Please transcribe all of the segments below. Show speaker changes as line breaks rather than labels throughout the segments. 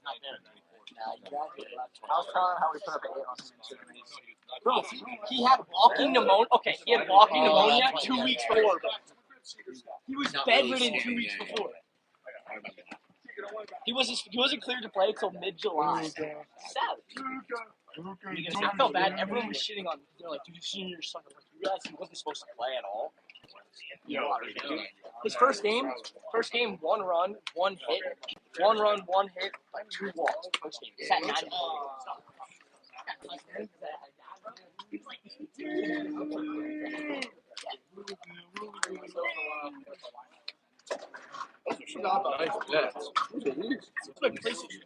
I was telling how we put up an 8 on him. Bro, he had walking pneumonia. Okay, he had walking pneumonia 2 weeks before. He was bedridden 2 weeks before. He wasn't cleared to play until mid-July. Savage. I felt bad. Everyone was shitting on him. They're like, dude, senior son. Like, you realize he wasn't supposed to play at all? His first game, 1 run, 1 hit. 1 run, 1 hit, like 2 walks. First game. Sat 90 minutes.
Nice bets.
It's like PlayStation.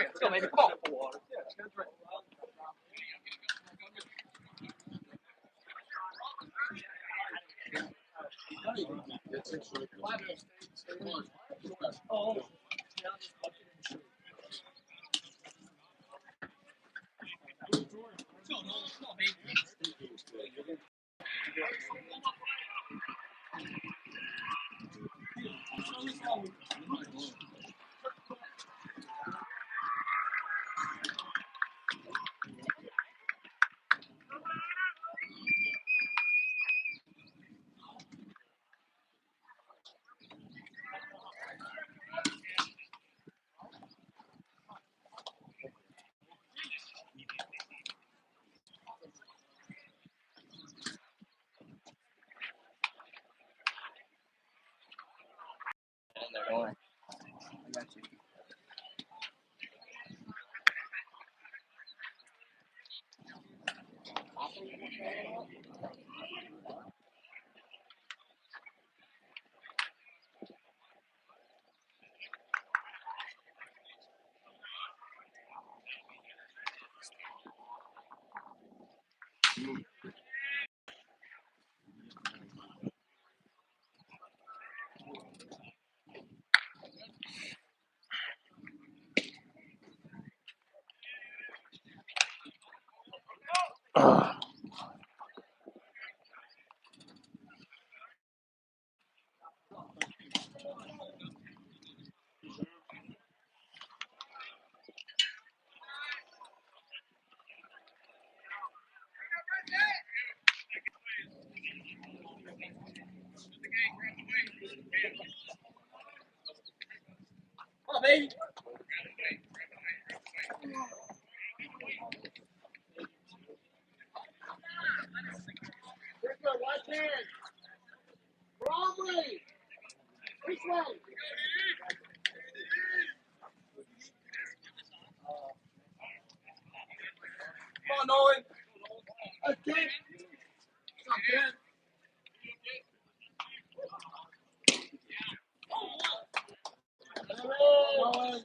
Let's go, baby. Come on. Come on, baby. Watch hand. Broadway. Which way? Come on, Nolan. Again. Again. Nolan.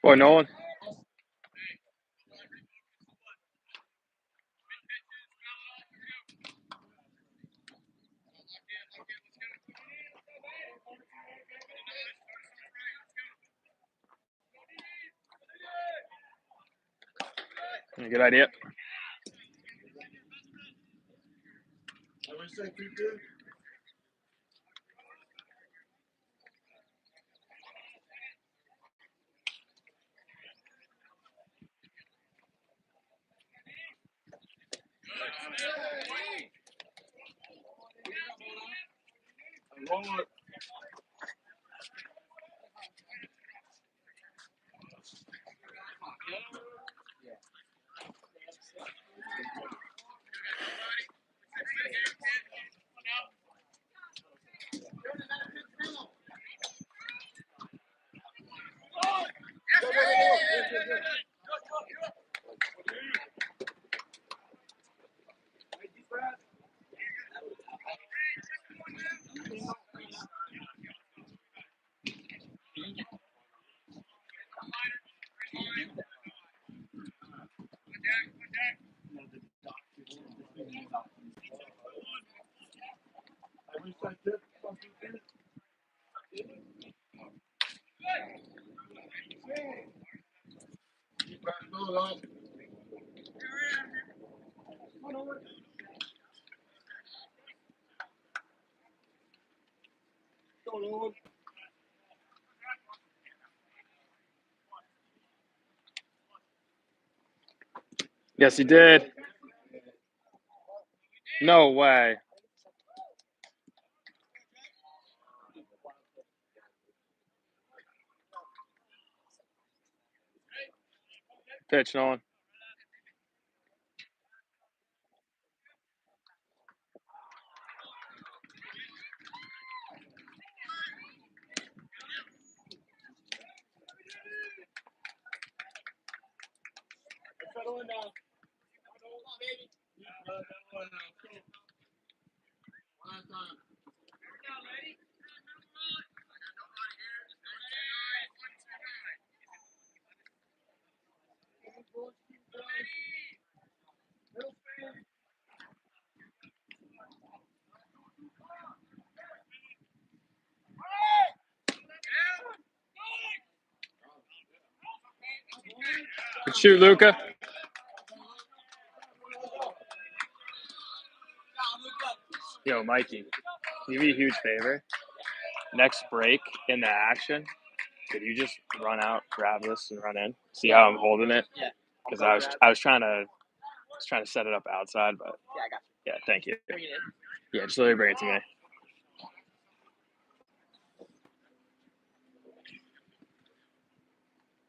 Boy, Nolan. Good idea. Yes, he did. No way. Pitch, Nolan. Good shoot, Luca. Yo, Mikey, can you be a huge favor? Next break in the action, could you just run out, grab this, and run in? See how I'm holding it?
Yeah.
Because I was trying to set it up outside, but
Yeah, I got you.
yeah, thank you.
Bring it in.
Yeah, just literally bring it to me.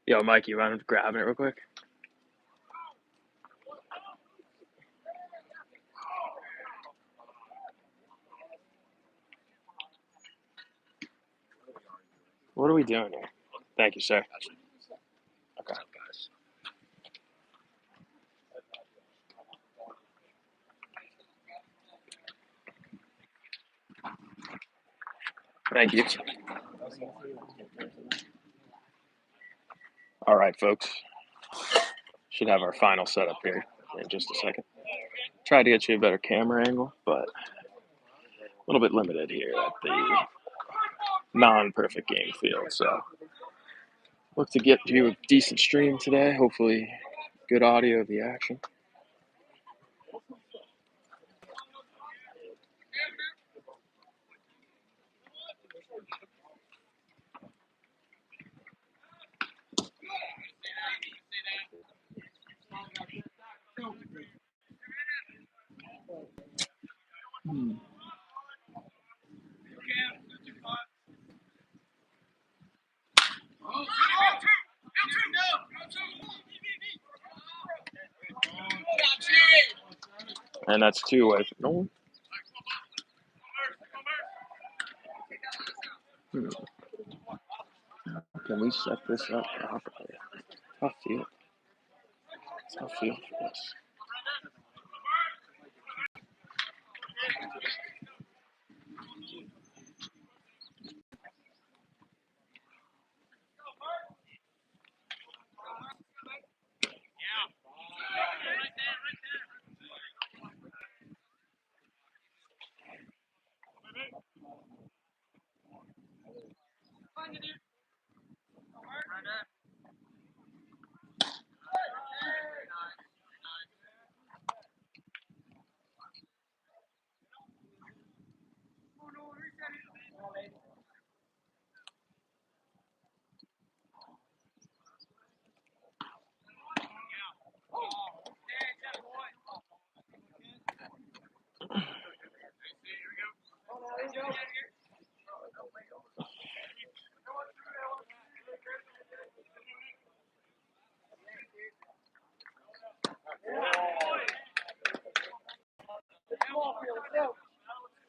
Yo, Mikey, you mind grabbing it real quick? What are we doing here? Thank you, sir. Okay. Thank you. All right, folks. Should have our final setup here in just a second. Try to get you a better camera angle, but a little bit limited here at the non-perfect game field. So look to get you a decent stream today. Hopefully good audio of the action. And that's 2 away from Nolan. Can we set this up properly? Tough field. Tough field for this.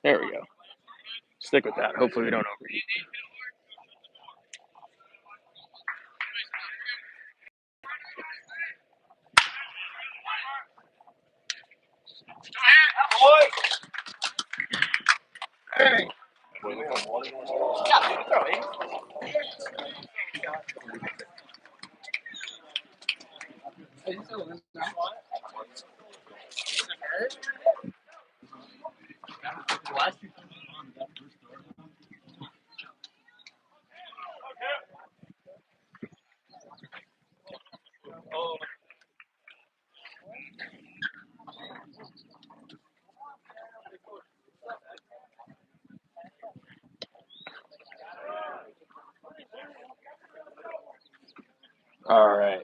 There we go. Stick with that. Hopefully we don't overheat.
Hey. Yeah, we can throw it.
All right.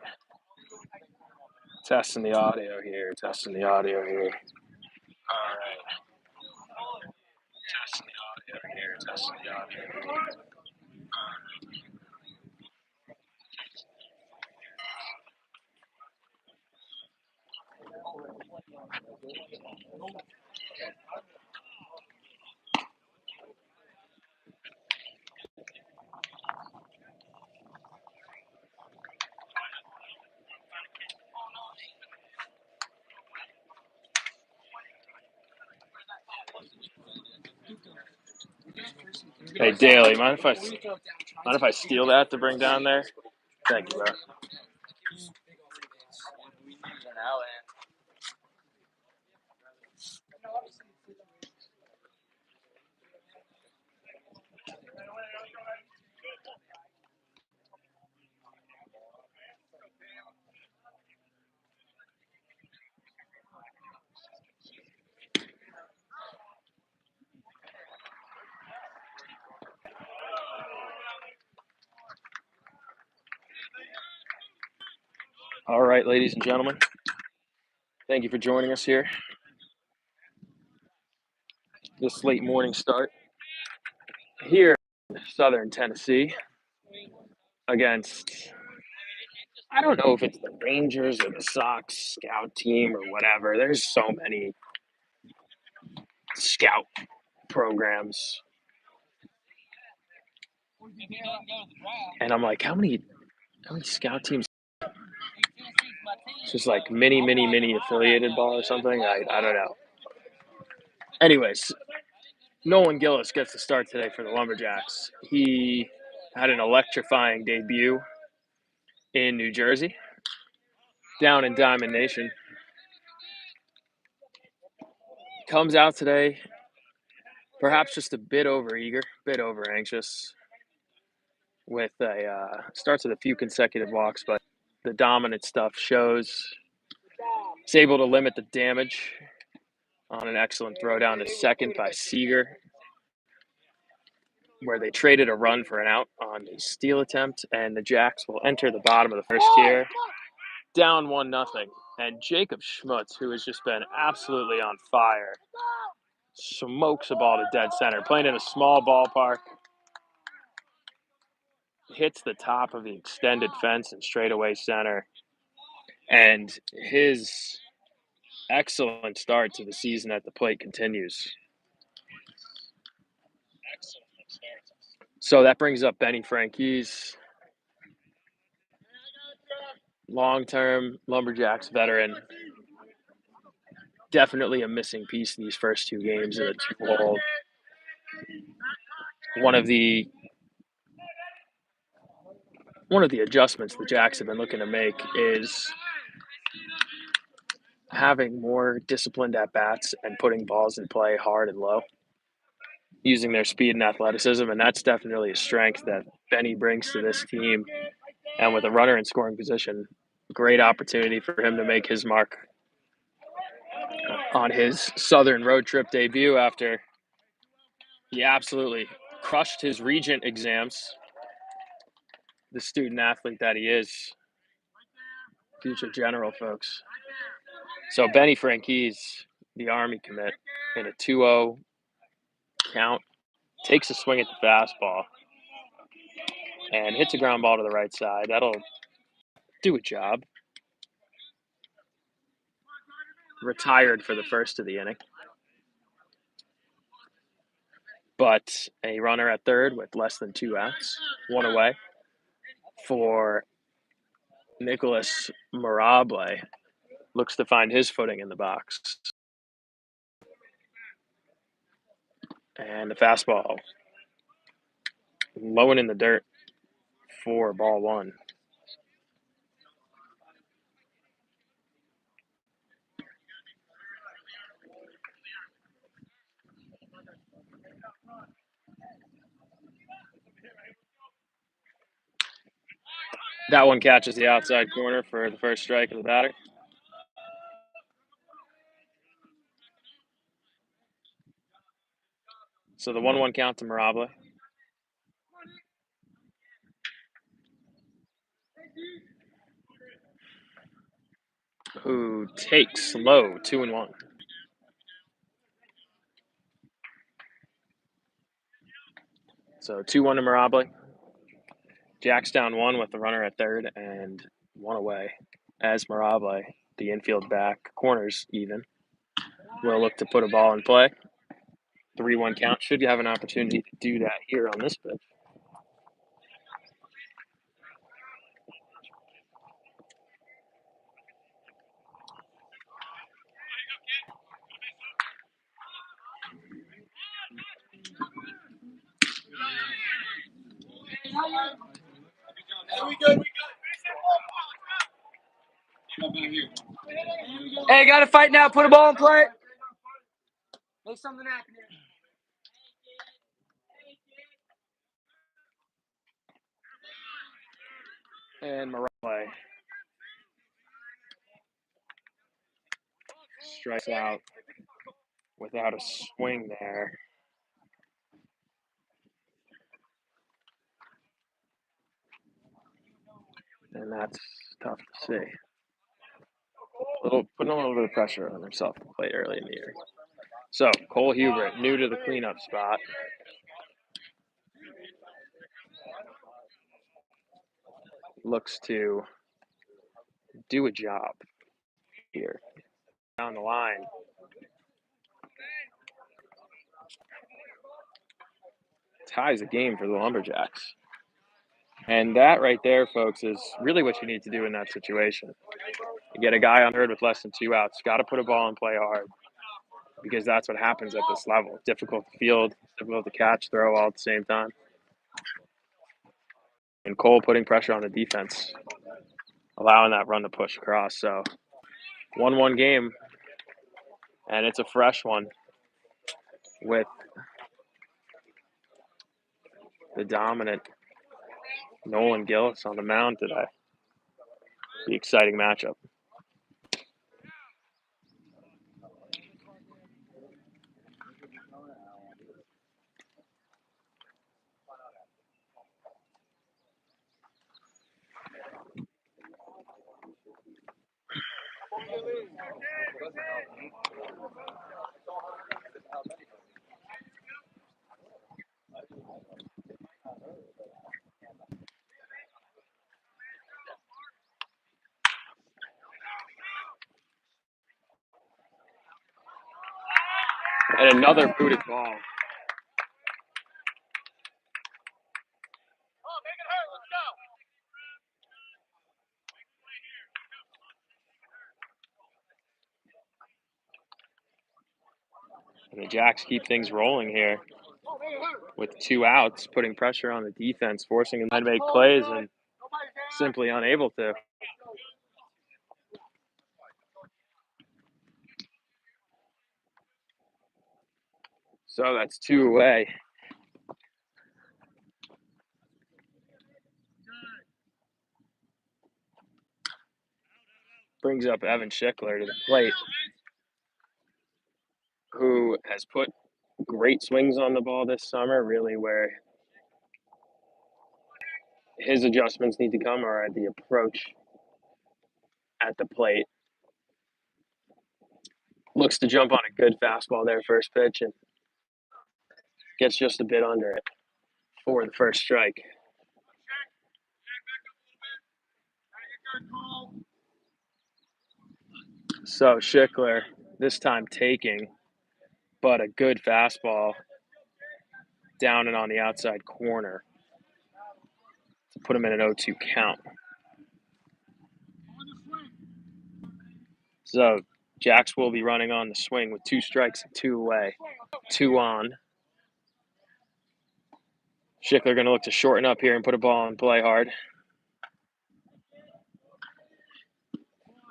Testing the audio here. Testing the audio here. All right. Testing the audio here. Testing the audio here. Hey, Daly, mind if I steal that to bring down there? Thank you, bro. All right, ladies and gentlemen, thank you for joining us here. This late morning start here in Southern Tennessee against, I don't know if it's the Rangers or the Sox scout team or whatever. There's so many scout programs. And I'm like, how many scout teams? It's just like mini affiliated ball or something. I don't know. Anyways, Nolan Gillis gets the start today for the Lumberjacks. He had an electrifying debut in New Jersey, down in Diamond Nation. Comes out today, perhaps just a bit overeager, bit over anxious. With starts with a few consecutive walks, but the dominant stuff shows. He's able to limit the damage on an excellent throw down to second by Seager, where they traded a run for an out on the steal attempt, and the Jacks will enter the bottom of the first here, down 1-0. And Jacob Schmutz, who has just been absolutely on fire, smokes a ball to dead center, playing in a small ballpark, hits the top of the extended fence and straightaway center. And his excellent start to the season at the plate continues. So that brings up Benny Franquise, long-term Lumberjacks veteran. Definitely a missing piece in these first two games of the two-hole. One of the adjustments the Jacks have been looking to make is having more disciplined at-bats and putting balls in play hard and low, using their speed and athleticism, and that's definitely a strength that Benny brings to this team. And with a runner in scoring position, great opportunity for him to make his mark on his Southern road trip debut after he absolutely crushed his Regent exams. The student athlete that he is, future general, folks. So Benny Franquise, the Army commit, in a 2-0 count, takes a swing at the fastball and hits a ground ball to the right side. That'll do a job. Retired for the first of the inning. but a runner at third with less than 2 outs, 1 away for Nicholas Mirable. Looks to find his footing in the box. And the fastball low and in the dirt for ball 1. That one catches the outside corner for the first strike of the batter. So the 1-1 count to Mirable. Who takes low, 2-1. So 2-1 to Mirable. Jack's down 1 with the runner at third and 1 away. As Mirable, the infield back, corners even, will look to put a ball in play. 3-1 count. Should you have an opportunity to do that here on this pitch?
Hey, got to fight now. Put a ball in play. Make something happen here.
And Mirable strikes out without a swing there. And that's tough to see. Putting a little bit of pressure on himself to play early in the year. So Cole Hubert, new to the cleanup spot. Looks to do a job here. Down the line. Ties the game for the Lumberjacks. And that right there, folks, is really what you need to do in that situation. You get a guy on third with less than 2 outs. Got to put a ball and play hard because that's what happens at this level. Difficult to field, difficult to catch, throw all at the same time. And Cole putting pressure on the defense, allowing that run to push across. So 1-1 game, and it's a fresh one with the dominant Nolan Gillis on the mound today. The exciting matchup. And another booted ball. And the Jacks keep things rolling here with 2 outs, putting pressure on the defense, forcing them to make plays and simply unable to. So that's 2 away. Brings up Evan Schickler to the plate, who has put great swings on the ball this summer, really where his adjustments need to come are at the approach at the plate. Looks to jump on a good fastball there, first pitch, and gets just a bit under it for the first strike. So Schickler, this time taking, but a good fastball down and on the outside corner to put him in an 0-2 count. So Jacks will be running on the swing with 2 strikes and 2 away. 2 on. Schickler going to look to shorten up here and put a ball in play hard.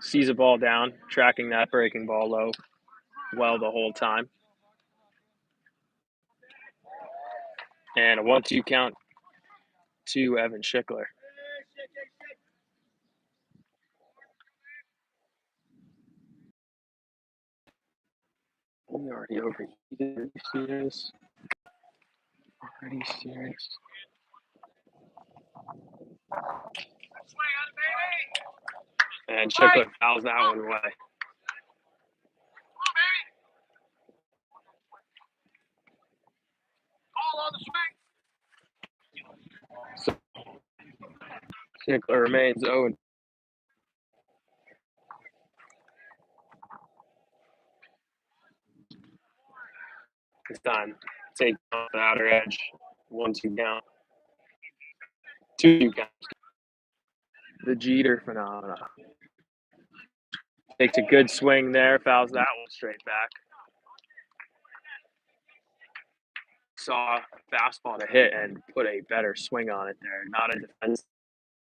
Sees a ball down, tracking that breaking ball low well the whole time. And a 1-2 count to Evan Schickler. We already overheated. Serious. Already serious. And Schickler fouls that one away. So Schickler remains 0. This time, take off the outer edge. 1-2 count. 2-2 count. The Jeter phenomena. Takes a good swing there, fouls that one straight back. Saw a fastball to hit and put a better swing on it there. Not a defensive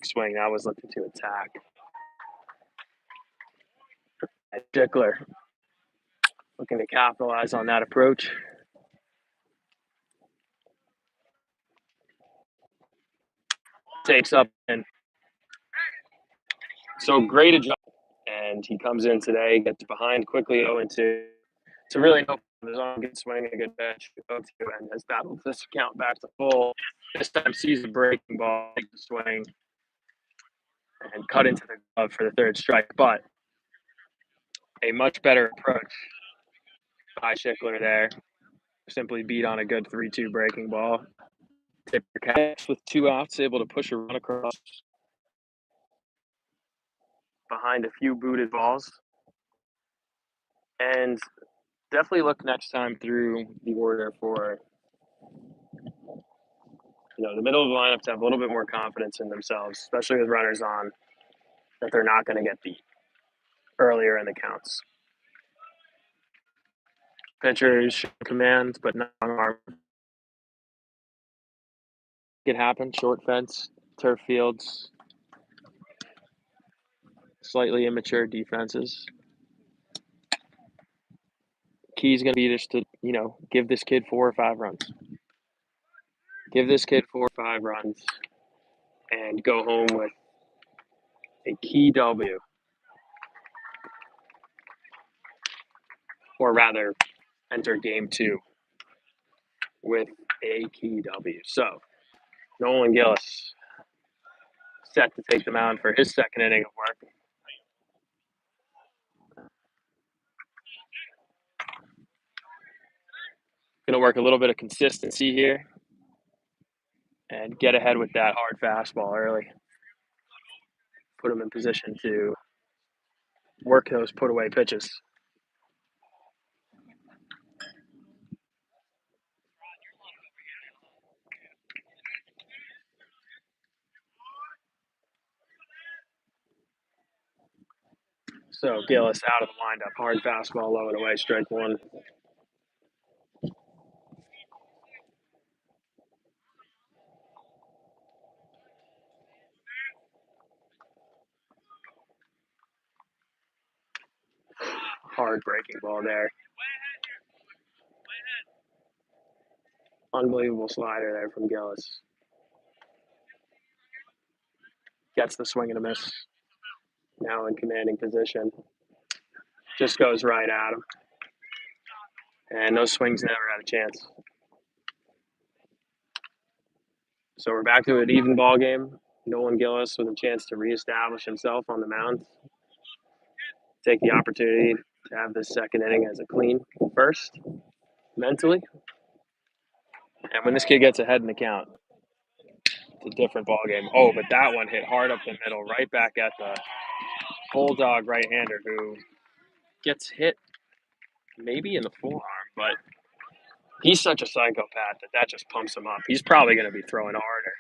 swing. That was looking to attack. And Schickler looking to capitalize on that approach. Takes up and so great adjustment. And he comes in today, gets behind quickly 0-2. To really no there's on a good swing and a good pitch. 0-2 and has battled this count back to full. This time sees the breaking ball, takes the swing, and cut into the glove for the 3rd strike. But a much better approach by Schickler there. Simply beat on a good 3-2 breaking ball. Tipper catch with 2 outs, able to push a run across behind a few booted balls. And definitely look next time through the order for the middle of the lineup to have a little bit more confidence in themselves, especially with runners on, that they're not going to get beat earlier in the counts. Pitchers show command, but not on arm. It happens. Short fence, turf fields, slightly immature defenses. Key's going to be just to, give this kid 4 or 5 runs. Give this kid 4 or 5 runs and go home with a key W. Or rather, enter game 2 with a key W. So, Nolan Gillis set to take the mound for his 2nd inning of work. Going to work a little bit of consistency here and get ahead with that hard fastball early. Put him in position to work those put-away pitches. So Gillis out of the windup, hard fastball, low and away, strike 1. Hard breaking ball there. Unbelievable slider there from Gillis. Gets the swing and a miss. Now in commanding position. Just goes right at him. And those swings never had a chance. So we're back to an even ball game. Nolan Gillis with a chance to reestablish himself on the mound. Take the opportunity to have this 2nd inning as a clean first, mentally. And when this kid gets ahead in the count, it's a different ball game. Oh, but that one hit hard up the middle, right back at the Bulldog right-hander who gets hit maybe in the forearm, but He's such a psychopath that just pumps him up. He's probably going to be throwing harder.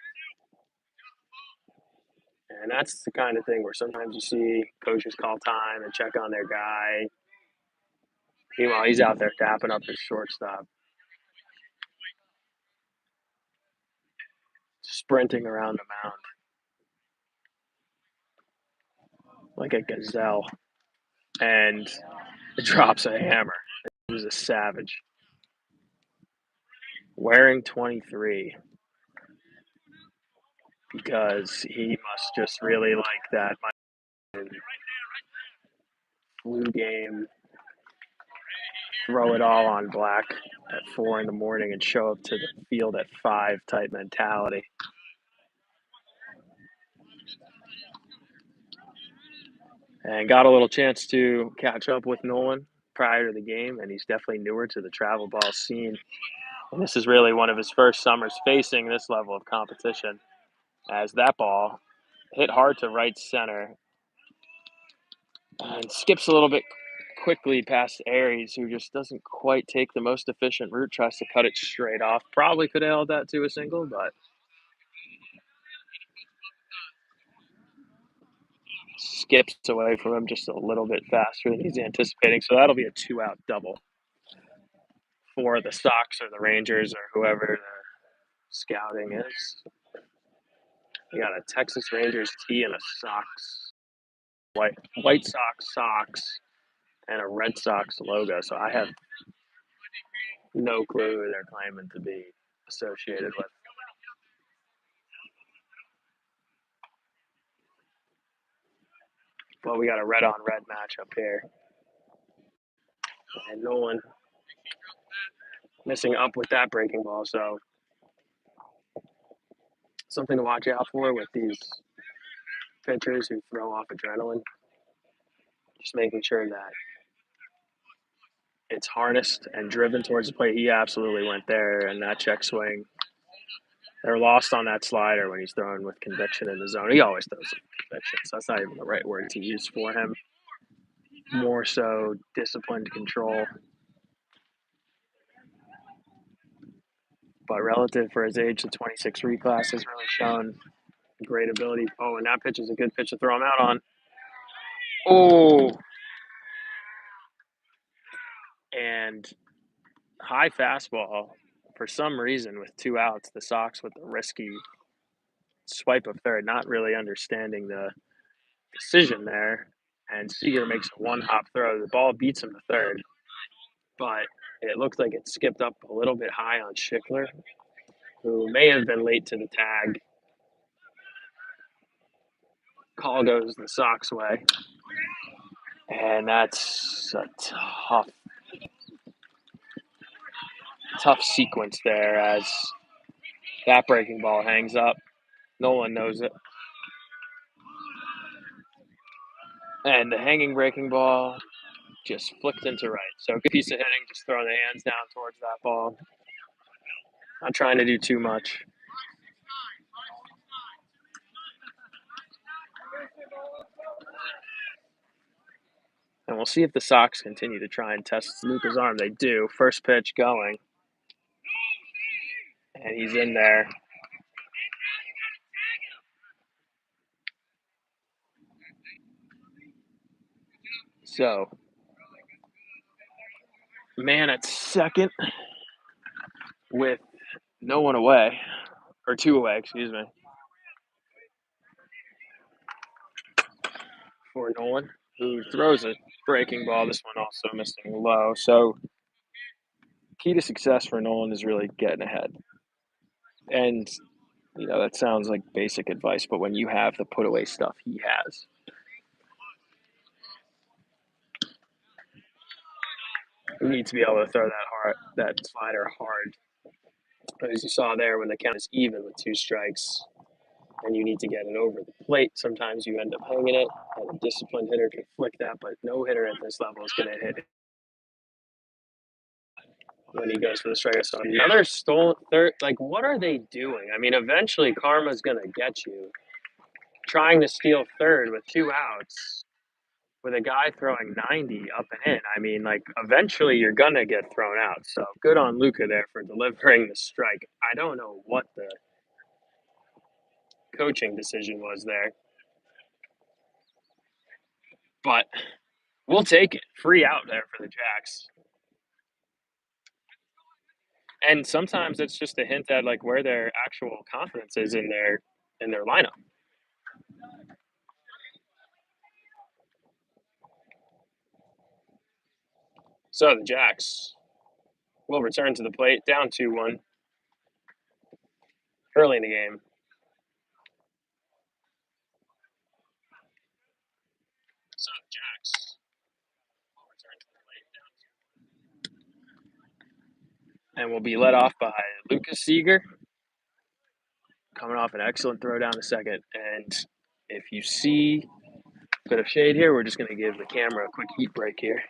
And that's the kind of thing where sometimes you see coaches call time and check on their guy. Meanwhile, he's out there dapping up his shortstop, sprinting around the mound like a gazelle, and drops a hammer. He was a savage. Wearing 23 because he must just really like that flu game, throw it all on black at 4 in the morning and show up to the field at 5 type mentality. And got a little chance to catch up with Nolan prior to the game, and he's definitely newer to the travel ball scene. And this is really one of his first summers facing this level of competition, as that ball hit hard to right center and skips a little bit quickly past Aries, who just doesn't quite take the most efficient route, tries to cut it straight off. Probably could have held that to a single, but skips away from him just a little bit faster than he's anticipating. So that'll be a 2-out double for the Sox or the Rangers or whoever the scouting is. We got a Texas Rangers tee and a Sox, White Sox socks, and a Red Sox logo. So I have no clue who they're claiming to be associated with. But we got a red-on-red matchup here. And Nolan missing up with that breaking ball. So something to watch out for with these pitchers who throw off adrenaline. Just making sure that it's harnessed and driven towards the plate. He absolutely went there, and that check swing. They're lost on that slider when he's throwing with conviction in the zone. He always throws with conviction, so that's not even the right word to use for him. More so disciplined control. But relative for his age, the 26 reclass has really shown great ability. Oh, and that pitch is a good pitch to throw him out on. Oh. And high fastball. For some reason, with 2 outs, the Sox with the risky swipe of third, not really understanding the decision there. And Seager makes a 1-hop throw. The ball beats him to third, but it looked like it skipped up a little bit high on Schickler, who may have been late to the tag. Call goes the Sox way. And that's a tough sequence there as that breaking ball hangs up. Nolan knows it. And the hanging breaking ball just flicked into right. So good piece of hitting, just throwing the hands down towards that ball. Not trying to do too much. And we'll see if the Sox continue to try and test Luka's arm. They do. First pitch going. And he's in there. So, man at second with no one away. Or 2 away, excuse me. For Nolan, who throws a breaking ball. This one also missing low. So, key to success for Nolan is really getting ahead. And, you know, that sounds like basic advice, but when you have the put away stuff he has, you need to be able to throw that slider hard. As you saw there, when the count is even with 2 strikes, and you need to get it over the plate, sometimes you end up hanging it, and a disciplined hitter can flick that, but no hitter at this level is going to hit it when he goes for the strike. So another stolen third. Like, what are they doing? I mean, eventually karma's going to get you. Trying to steal third with 2 outs. with a guy throwing 90 up and in, I mean, like, eventually you're going to get thrown out. So good on Luca there for delivering the strike. I don't know what the coaching decision was there, but we'll take it. Free out there for the Jacks. And sometimes it's just a hint at like where their actual confidence is in their lineup. So the Jacks will return to the plate, down 2-1 early in the game. So the Jacks will return to the plate, and will be led off by Lucas Seeger, coming off an excellent throw down to second. And if you see a bit of shade here, we're just going to give the camera a quick heat break here.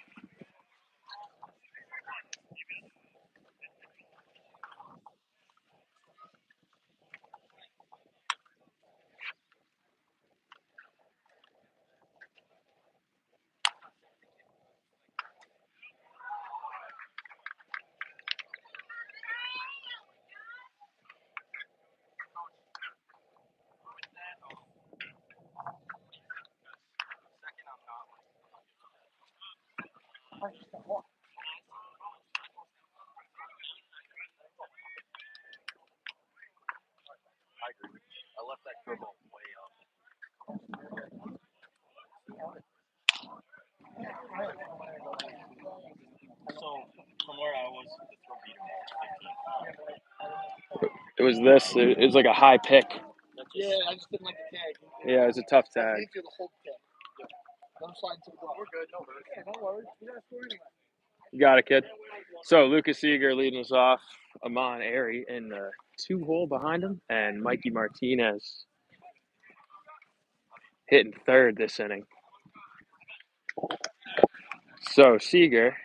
I left that curveball way up.
So from where I was, the throw beat him 15.
It was this. It was like a high pick.
Yeah, I just didn't like the tag.
Yeah, it was a tough
I
tag.
didn't feel the whole tag. I'm sliding to the glove. We're good. No worries. Yeah, no worries. We got to score anyway.
You got it, kid. So Lucas Seeger leading us off. Amon Airy in the 2-hole behind him, and Mikey Martinez hitting third this inning. So Seeger,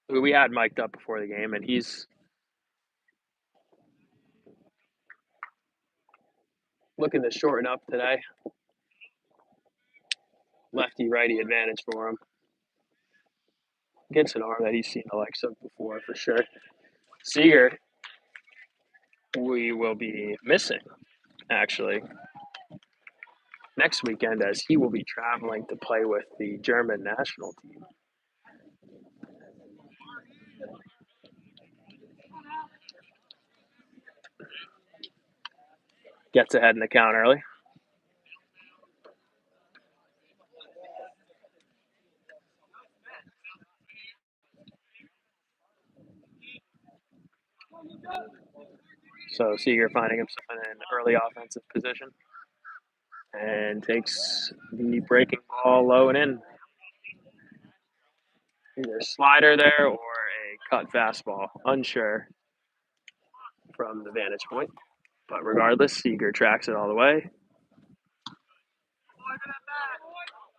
who we had mic'd up before the game, and he's looking to shorten up today. Lefty-righty advantage for him. Against an arm that he's seen the likes of before, for sure. Seeger, we will be missing, actually, next weekend, as he will be traveling to play with the German national team. Gets ahead in the count early. So Seeger finding himself in an early offensive position and takes the breaking ball low and in. Either slider there or a cut fastball. Unsure from the vantage point. But regardless, Seeger tracks it all the way.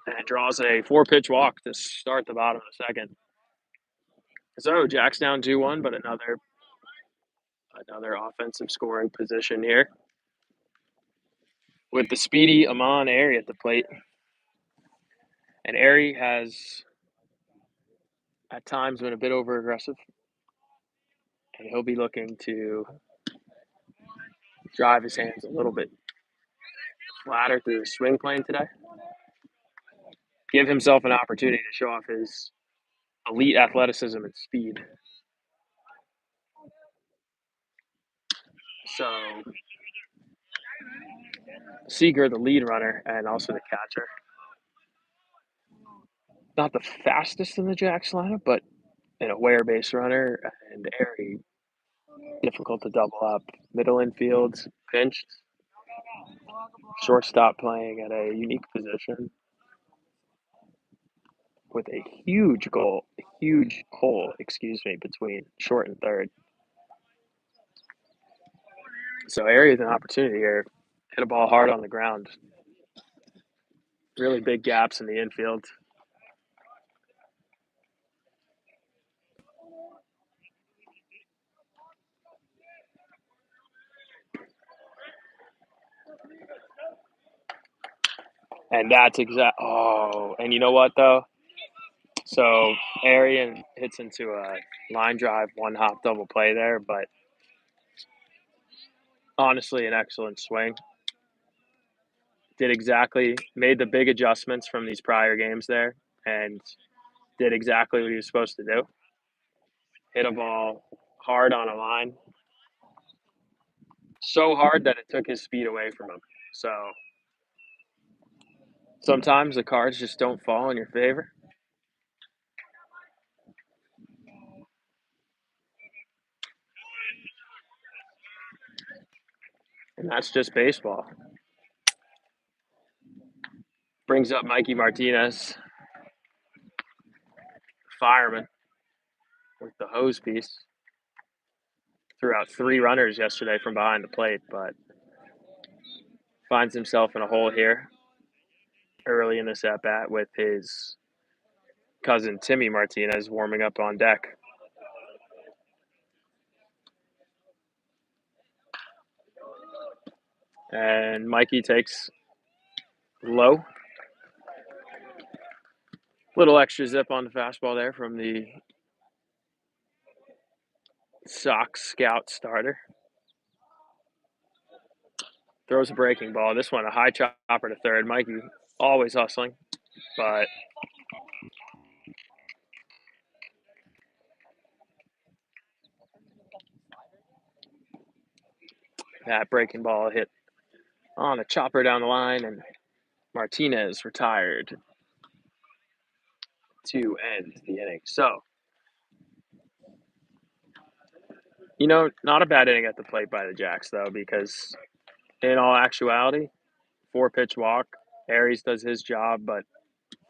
And draws a 4-pitch walk to start the bottom of the second. So Jack's down 2-1, but another offensive scoring position here. With the speedy Amon Airy at the plate. And Airy has at times been a bit over aggressive. And he'll be looking to drive his hands a little bit flatter through the swing plane today. Give himself an opportunity to show off his elite athleticism and speed. So Seeger, the lead runner, and also the catcher. Not the fastest in the Jacks lineup, but an aware base runner, and Airy, difficult to double up. Middle infield, pinched. Shortstop playing at a unique position with a huge hole, between short and third. So Airy has an opportunity here. Hit a ball hard on the ground. Really big gaps in the infield. And that's exact. Oh, and you know what though? So Arian hits into a line drive, one hop double play there, but honestly, an excellent swing. Made the big adjustments from these prior games there, and did exactly what he was supposed to do. Hit a ball hard on a line, so hard that it took his speed away from him. So sometimes the cards just don't fall in your favor. And that's just baseball. Brings up Mikey Martinez, fireman, with the hose piece. Threw out 3 runners yesterday from behind the plate, but finds himself in a hole here early in this at bat with his cousin Timmy Martinez warming up on deck. And Mikey takes low. Little extra zip on the fastball there from the Sox scout starter. Throws a breaking ball. This one, a high chopper to third. Mikey always hustling, but that breaking ball hit on a chopper down the line, and Martinez retired to end the inning. So, not a bad inning at the plate by the Jacks, though, because in all actuality, 4-pitch walk. Aries does his job, but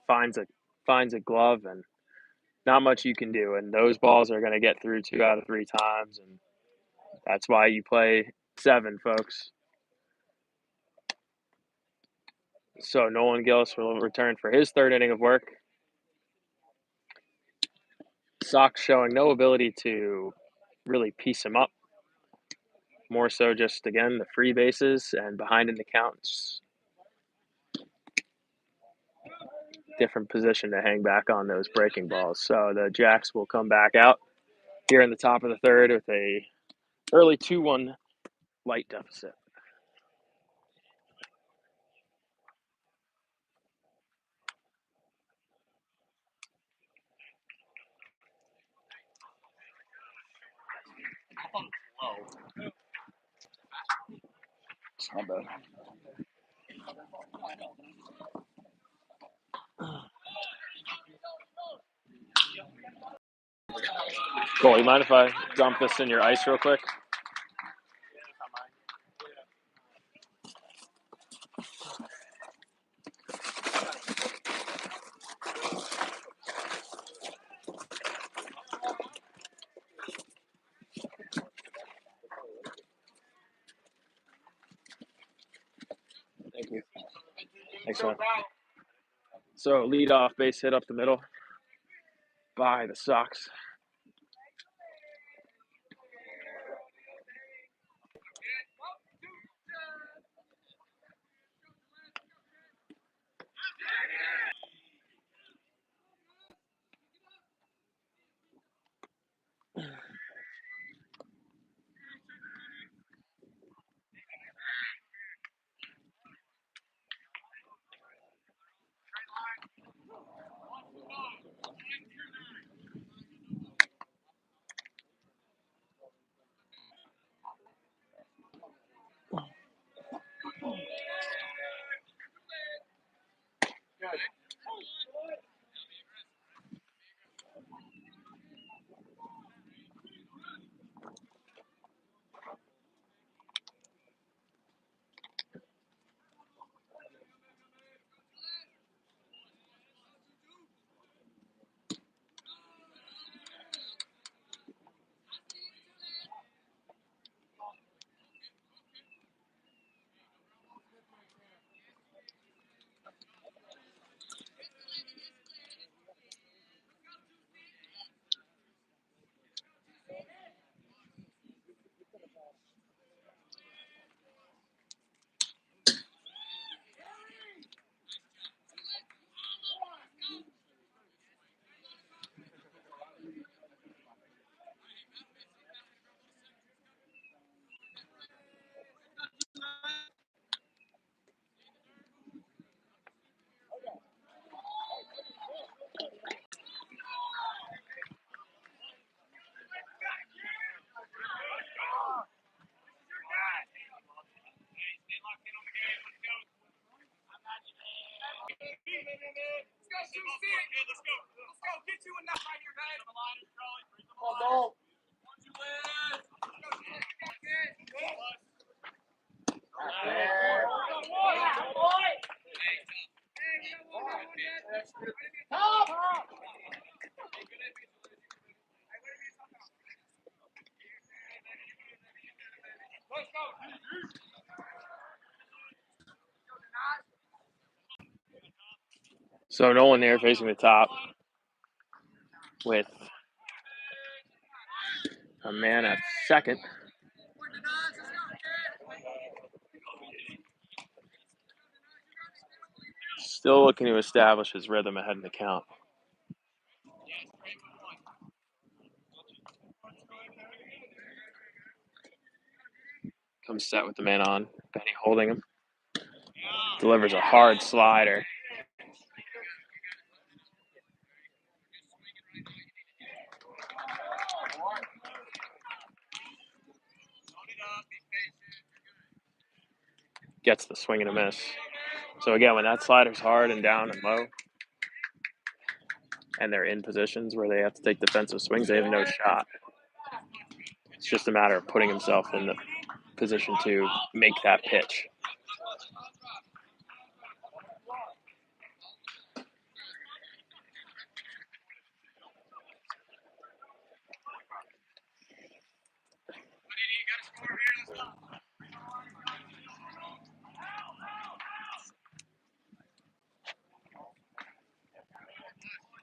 finds a glove, and not much you can do. And those balls are going to get through 2 out of 3 times, and that's why you play 7, folks. So Nolan Gillis will return for his 3rd inning of work. Sox showing no ability to really piece him up. More so just, again, the free bases and behind in the counts. Different position to hang back on those breaking balls. So the Jacks will come back out here in the top of the 3rd with a early 2-1 light deficit.
It's not bad.
Cole, you mind if I dump this in your ice real quick? Thank you. Thanks, man. So leadoff base hit up the middle by the Sox. So Nolan there facing the top with a man at second. Still looking to establish his rhythm ahead in the count. Comes set with the man on. Benny holding him. Delivers a hard slider. Gets the swing and a miss. So again, when that slider's hard and down and low, and they're in positions where they have to take defensive swings, they have no shot. It's just a matter of putting himself in the position to make that pitch.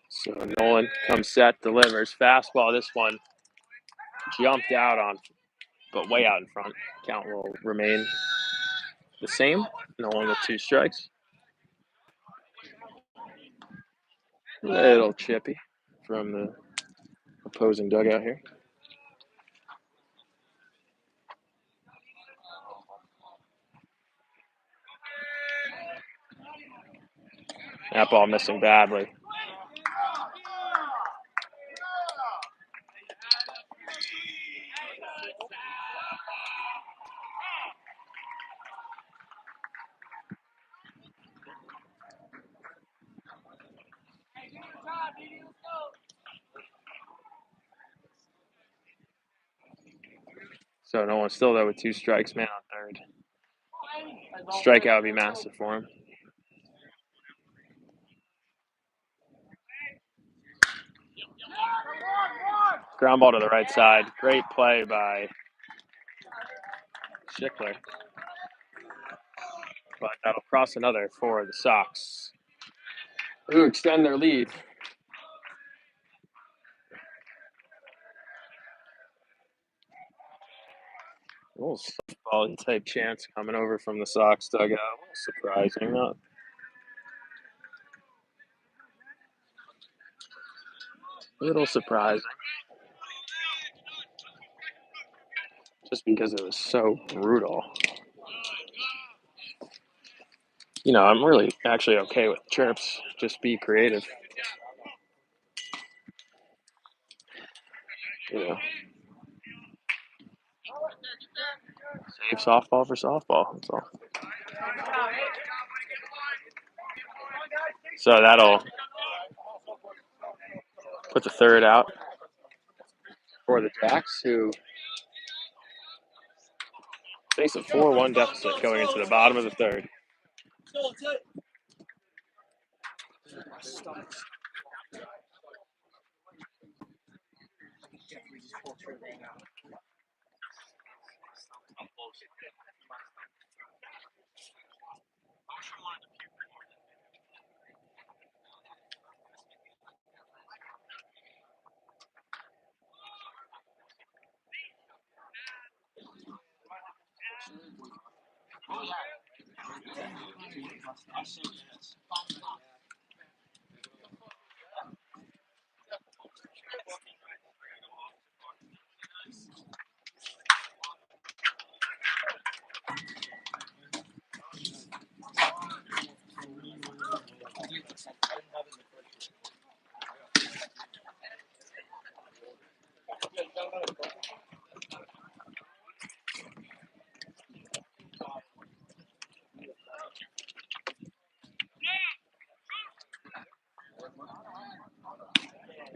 So Nolan comes set, delivers. Fastball, this one jumped out on, but way out in front. Count will remain the same. Nolan with 2 strikes. Little chippy from the opposing dugout here. That ball missing badly. So Nolan's still there with 2 strikes, man on third. Strikeout would be massive for him. Ground ball to the right side. Great play by Schickler. But that'll cross another for the Sox, who extend their lead. A little softball type chance coming over from the Sox dugout. A little surprising, not. A little surprising. Just because it was so brutal. You know, I'm really actually okay with chirps. Just be creative. You know. Save softball for softball. That's all. So that'll put the third out for the Jacks, who face a 4-1 deficit going into the bottom of the third.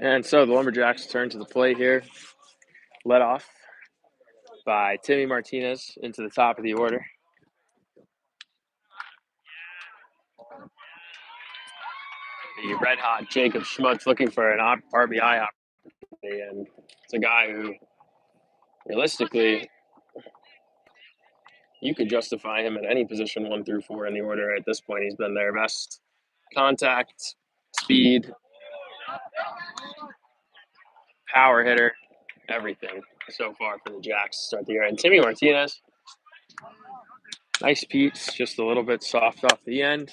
And so the Lumberjacks turn to the plate here, led off by Timmy Martinez into the top of the order. The red-hot Jacob Schmutz looking for an RBI opportunity, and it's a guy who, realistically, you could justify him at any position 1 through 4 in the order at this point. He's been their best contact, speed, power hitter, everything so far for the Jacks to start the year. And Timmy Martinez, nice piece, just a little bit soft off the end,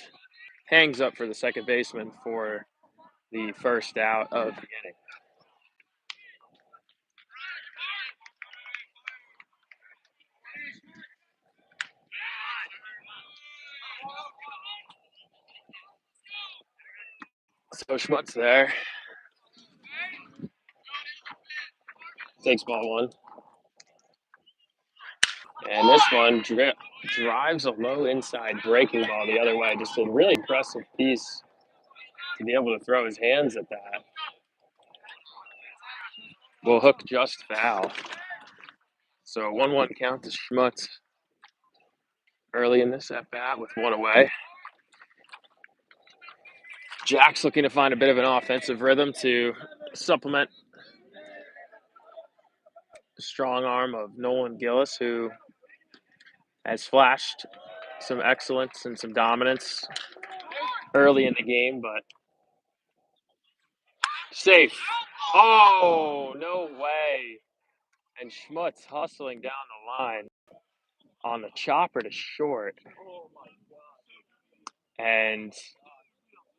hangs up for the second baseman for the first out of the inning. So Schmutz there. Takes ball 1. And this one drives a low inside breaking ball the other way. Just a really impressive piece to be able to throw his hands at that. Will hook just foul. So 1-1 count to Schmutz early in this at bat with 1 away. Jack's looking to find a bit of an offensive rhythm to supplement the strong arm of Nolan Gillis, who has flashed some excellence and some dominance early in the game, but safe. Oh, no way. And Schmutz hustling down the line on the chopper to short. And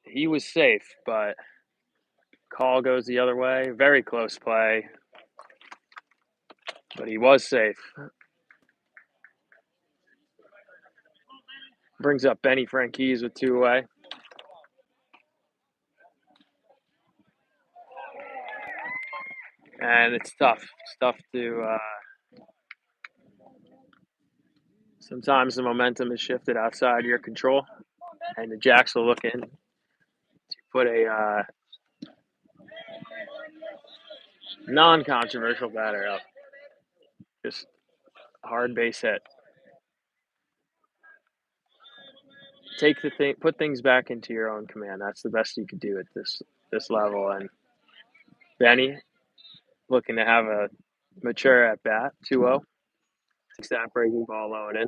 he was safe, but call goes the other way. Very close play, but he was safe. Brings up Benny Franquise with 2 away. And it's tough. It's tough to sometimes the momentum is shifted outside your control, and the Jacks will look in to put a non-controversial batter up. Just a hard base hit. Put things back into your own command. That's the best you could do at this level. And Benny looking to have a mature at bat, 2-0. Takes that breaking ball low and in.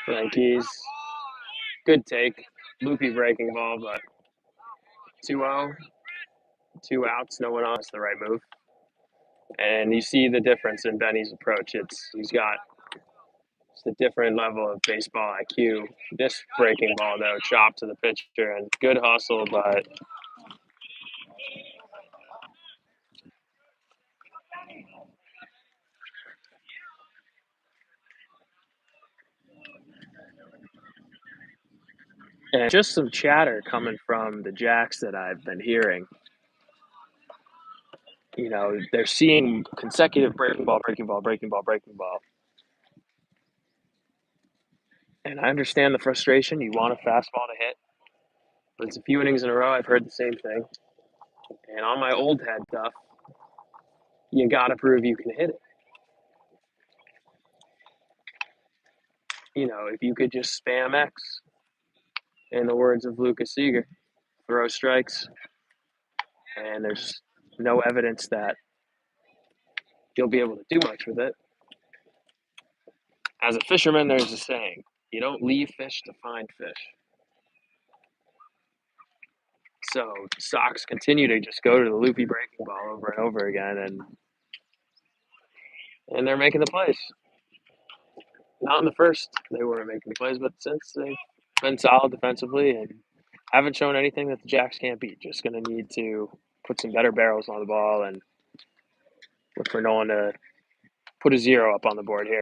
Yankees, good take, loopy breaking ball, but 2-0, 2 outs, no one on. It's the right move. And you see the difference in Benny's approach. He's got just a different level of baseball IQ. This breaking ball, though, chopped to the pitcher, and good hustle, but and just some chatter coming from the Jacks that I've been hearing. You know, they're seeing consecutive breaking ball. And I understand the frustration. You want a fastball to hit. But it's a few innings in a row. I've heard the same thing. And on my old head stuff, you got to prove you can hit it. You know, if you could just spam X, in the words of Lucas Seeger, throw strikes, and there's no evidence that you'll be able to do much with it. As a fisherman, there's a saying, you don't leave fish to find fish. So Sox continue to just go to the loopy breaking ball over and over again, and they're making the plays. Not in the first, they weren't making the plays, but since they've been solid defensively and haven't shown anything that the Jacks can't beat. Just going to need to put some better barrels on the ball and look for Nolan to put a 0 up on the board here.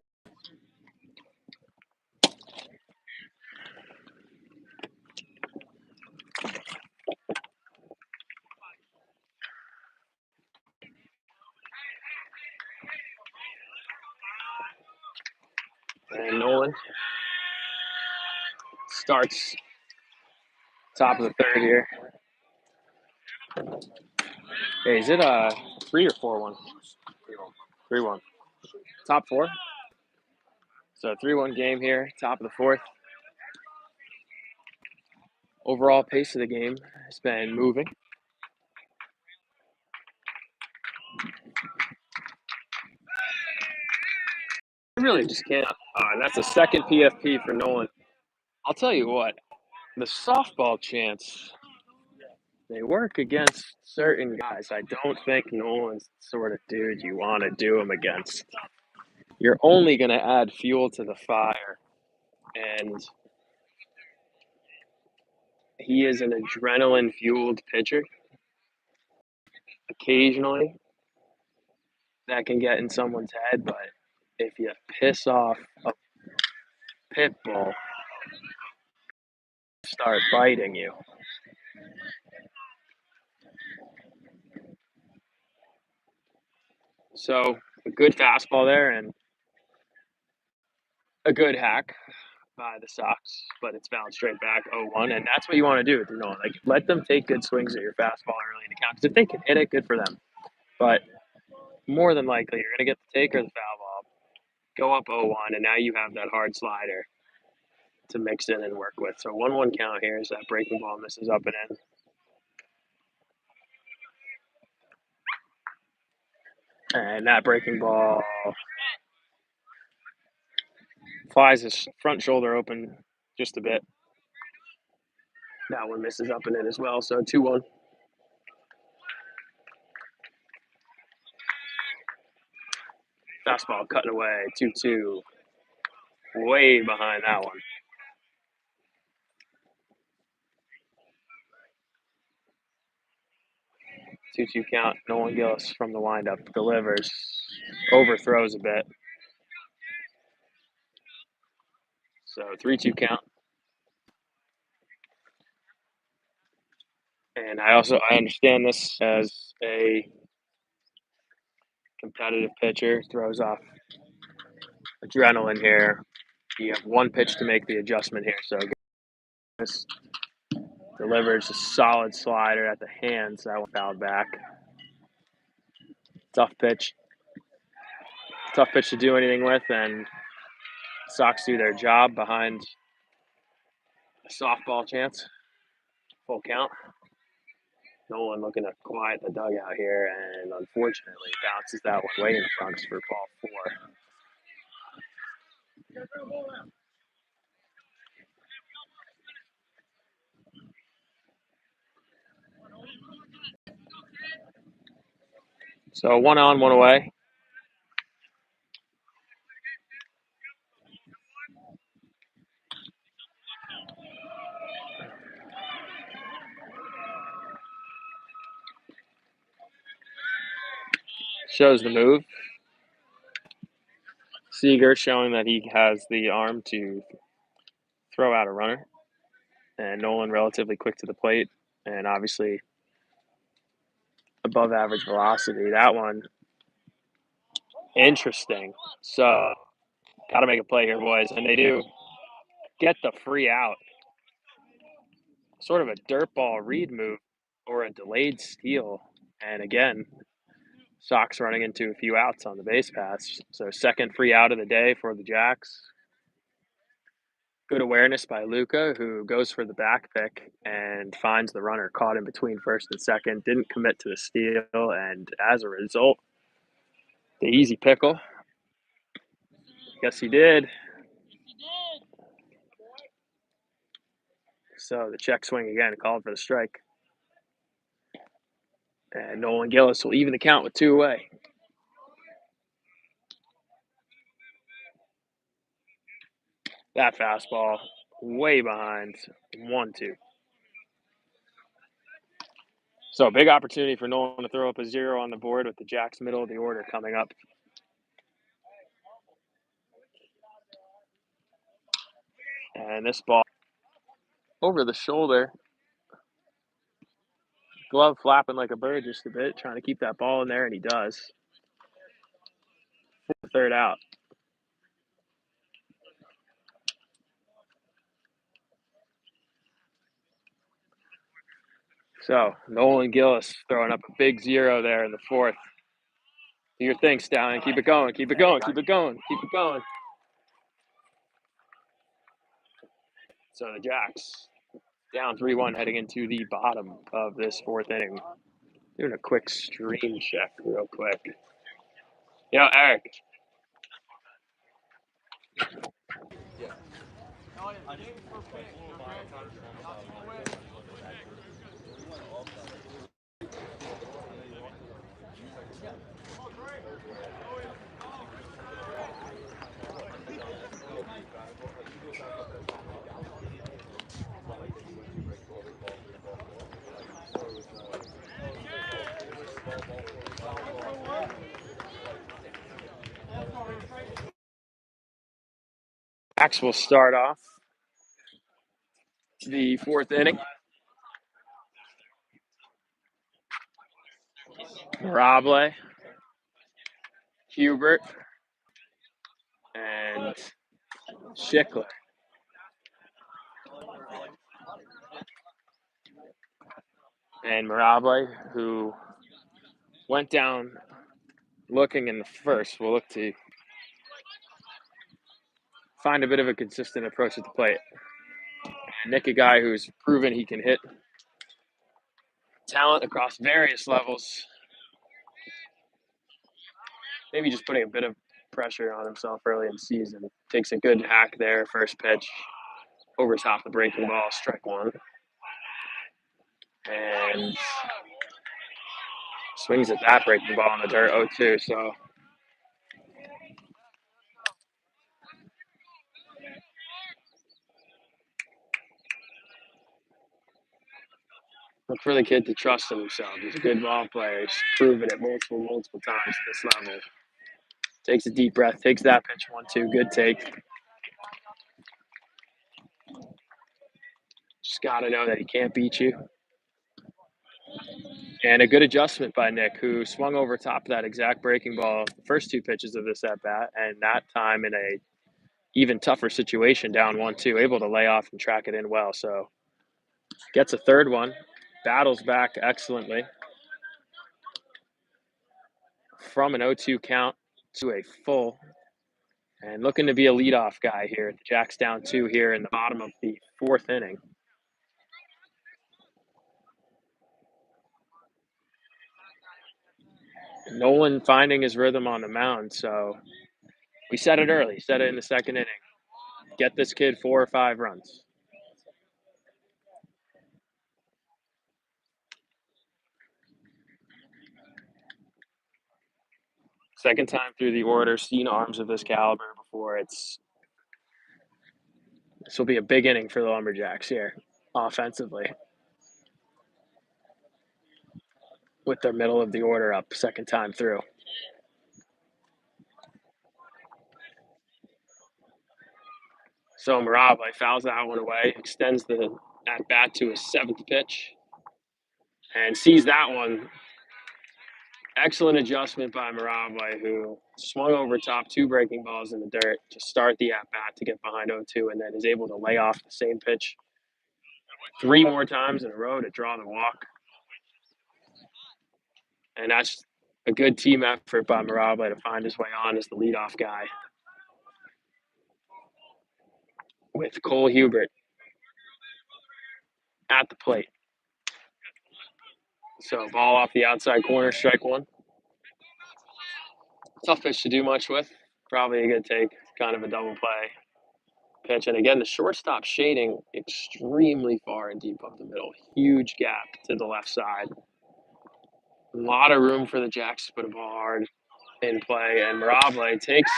Nolan. Starts top of the third here. Hey, is it a 3 or 4-1? 3-1. Top four. So 3-1 game here, top of the fourth. Overall pace of the game has been moving. I really just can't. That's a second PFP for Nolan. I'll tell you what, the softball chants, they work against certain guys. I don't think Nolan's the sort of dude you want to do them against. You're only going to add fuel to the fire. And he is an adrenaline-fueled pitcher. Occasionally, that can get in someone's head, but if you piss off a pit bull, start biting you. So a good fastball there and a good hack by the Sox, but it's bounced straight back 0-1, and that's what you want to do with your Nolan. Like, let them take good swings at your fastball early in the count, because if they can hit it, good for them. But more than likely, you're going to get the take or the foul ball, go up 0-1, and now you have that hard slider to mix in and work with. So 1-1 count here as that breaking ball misses up and in. And that breaking ball flies his front shoulder open just a bit. That one misses up and in as well, so 2-1. Fastball cutting away, 2-2. Way behind that one. 2-2 count. Nolan Gillis from the windup delivers, overthrows a bit. So 3-2 count. And I understand this as a competitive pitcher, throws off adrenaline here. You have one pitch to make the adjustment here. So this delivers a solid slider at the hands. That one fouled back. Tough pitch. Tough pitch to do anything with, and Sox do their job behind a softball chance. Full count. Nolan looking to quiet the dugout here, and unfortunately bounces that one way in front for ball 4. So 1 on, 1 away. Shows the move. Seager showing that he has the arm to throw out a runner. And Nolan relatively quick to the plate, and obviously above average velocity. That one, interesting. So, got to make a play here, boys. And they do get the free out. Sort of a dirt ball read move or a delayed steal. And again, Sox running into a few outs on the base pass. So, second free out of the day for the Jacks. Good awareness by Luca, who goes for the back pick and finds the runner caught in between first and second. Didn't commit to the steal, and as a result, the easy pickle. Yes, he did. So the check swing again, called for the strike. And Nolan Gillis will even the count with 2 away. That fastball way behind, 1-2. So big opportunity for Nolan to throw up a 0 on the board with the Jacks middle of the order coming up. And this ball over the shoulder. Glove flapping like a bird just a bit, trying to keep that ball in there, and he does. Third out. So Nolan Gillis throwing up a big 0 there in the fourth. Do your thing, Stallion. Keep it going. Keep it going. Keep it going. Keep it going. So the Jacks down 3-1 heading into the bottom of this fourth inning. Doing a quick stream check real quick. Yo, Eric. Jacks will start off the fourth inning. Mirable, Hubert, and Schickler. And Mirable, who went down looking in the first, will look to find a bit of a consistent approach at the plate. And Nick, a guy who's proven he can hit talent across various levels. Maybe just putting a bit of pressure on himself early in the season. Takes a good hack there, first pitch, over top the breaking ball, strike one. And swings at that breaking ball in the dirt, 0-2. So look for the kid to trust in himself. He's a good ball player. He's proven it multiple times at this level. Takes a deep breath, takes that pitch, 1-2, good take. Just got to know that he can't beat you. And a good adjustment by Nick, who swung over top of that exact breaking ball the first two pitches of this at-bat, and that time in a even tougher situation, down 1-2, able to lay off and track it in well. So gets a third one, battles back excellently from an 0-2 count to a full, and looking to be a leadoff guy here. The Jacks down 2 here in the bottom of the fourth inning. Nolan finding his rhythm on the mound, so we said it early, said it in the second inning. Get this kid 4 or 5 runs. Second time through the order, seen arms of this caliber before. This will be a big inning for the Lumberjacks here, offensively, with their middle of the order up second time through. So Mirable fouls that one away, extends the at-bat to his 7th pitch, and sees that one. Excellent adjustment by Mirable, who swung over top 2 breaking balls in the dirt to start the at-bat to get behind 0-2, and then is able to lay off the same pitch 3 more times in a row to draw the walk. And that's a good team effort by Mirable to find his way on as the leadoff guy, with Cole Hubert at the plate. So ball off the outside corner, strike one. Tough pitch to do much with. Probably a good take, kind of a double play pitch. And again, the shortstop shading extremely far and deep up the middle. Huge gap to the left side. A lot of room for the Jacks to put a ball hard in play. And Mirable takes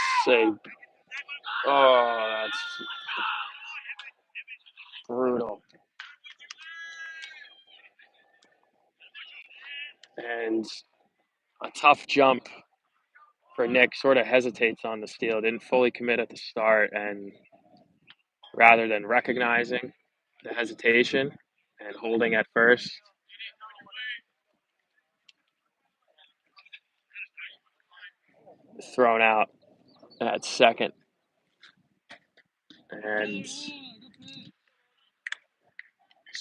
that's brutal. And a tough jump for Nick, sort of hesitates on the steal, didn't fully commit at the start, and rather than recognizing the hesitation and holding at first, thrown out at second. And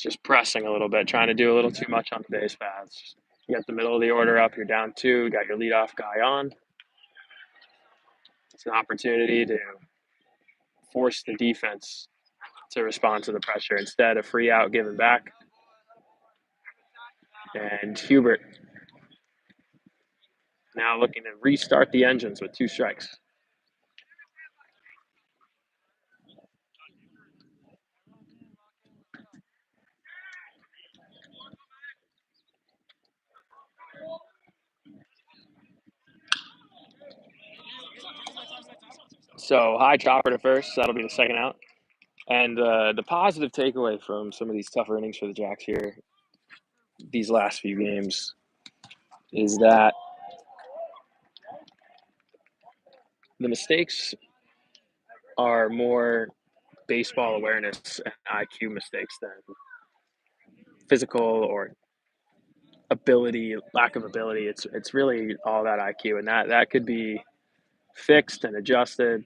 just pressing a little bit, trying to do a little too much on the base paths. You got the middle of the order up, you're down 2, you got your leadoff guy on. It's an opportunity to force the defense to respond to the pressure instead of free out giving back. And Hubert now looking to restart the engines with 2 strikes. So high chopper to first. That'll be the second out. And the positive takeaway from some of these tougher innings for the Jacks here, these last few games, is that the mistakes are more baseball awareness and IQ mistakes than physical or ability, lack of ability. It's really all that IQ, and that could be fixed and adjusted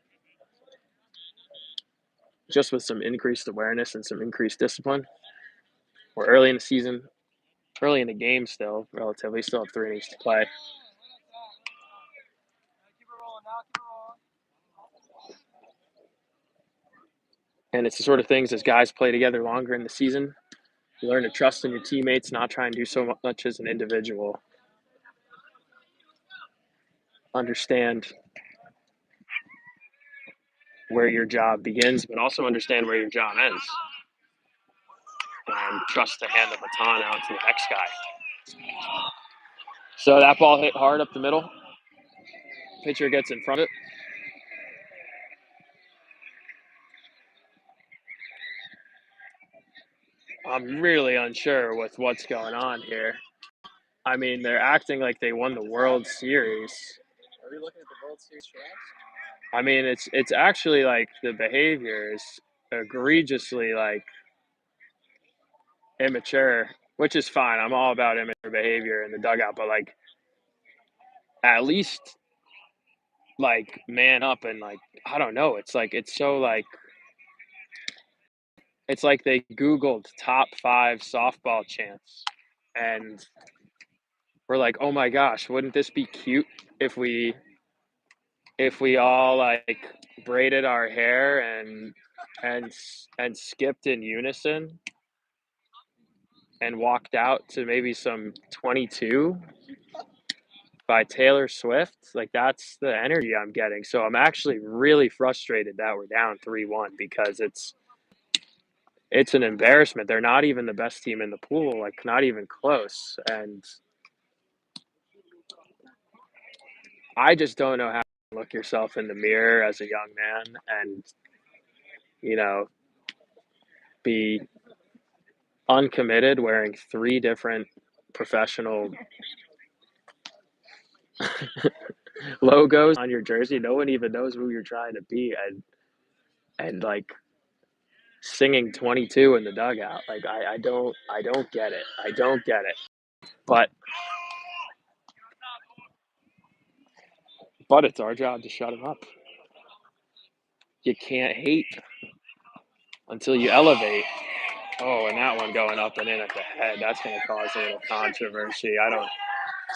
just with some increased awareness and some increased discipline. We're early in the season, early in the game still, relatively. Still have 3 innings to play. And it's the sort of things as guys play together longer in the season, you learn to trust in your teammates, not try and do so much as an individual. Understand where your job begins, but also understand where your job ends. And trust to hand the baton out to the next guy. So that ball hit hard up the middle. Pitcher gets in front of it. I'm really unsure with what's going on here. I mean, they're acting like they won the World Series.
Are we looking at the World Series tracks?
I mean, it's actually like the behavior is egregiously like immature, which is fine. I'm all about immature behavior in the dugout, but like at least like man up and like I don't know. It's like it's so like it's like they Googled top 5 softball chants and we're like, oh my gosh, wouldn't this be cute if we all like braided our hair and skipped in unison and walked out to maybe some 22 by Taylor Swift? Like that's the energy I'm getting. So I'm actually really frustrated that we're down 3-1 because it's an embarrassment. They're not even the best team in the pool, like not even close. And I just don't know how to look yourself in the mirror as a young man and, you know, be uncommitted wearing 3 different professional logos on your jersey. No one even knows who you're trying to be and like singing 22 in the dugout. Like I don't get it. I don't get it. But it's our job to shut him up. You can't hate until you elevate. Oh, and that one going up and in at the head, that's going to cause a little controversy.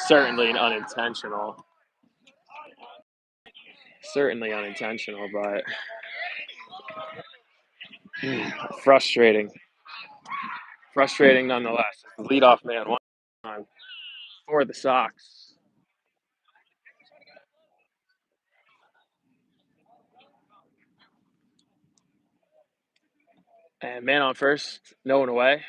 Certainly unintentional. Certainly unintentional, but frustrating. Frustrating nonetheless. Leadoff man one time for the Sox. And man on first, no one away.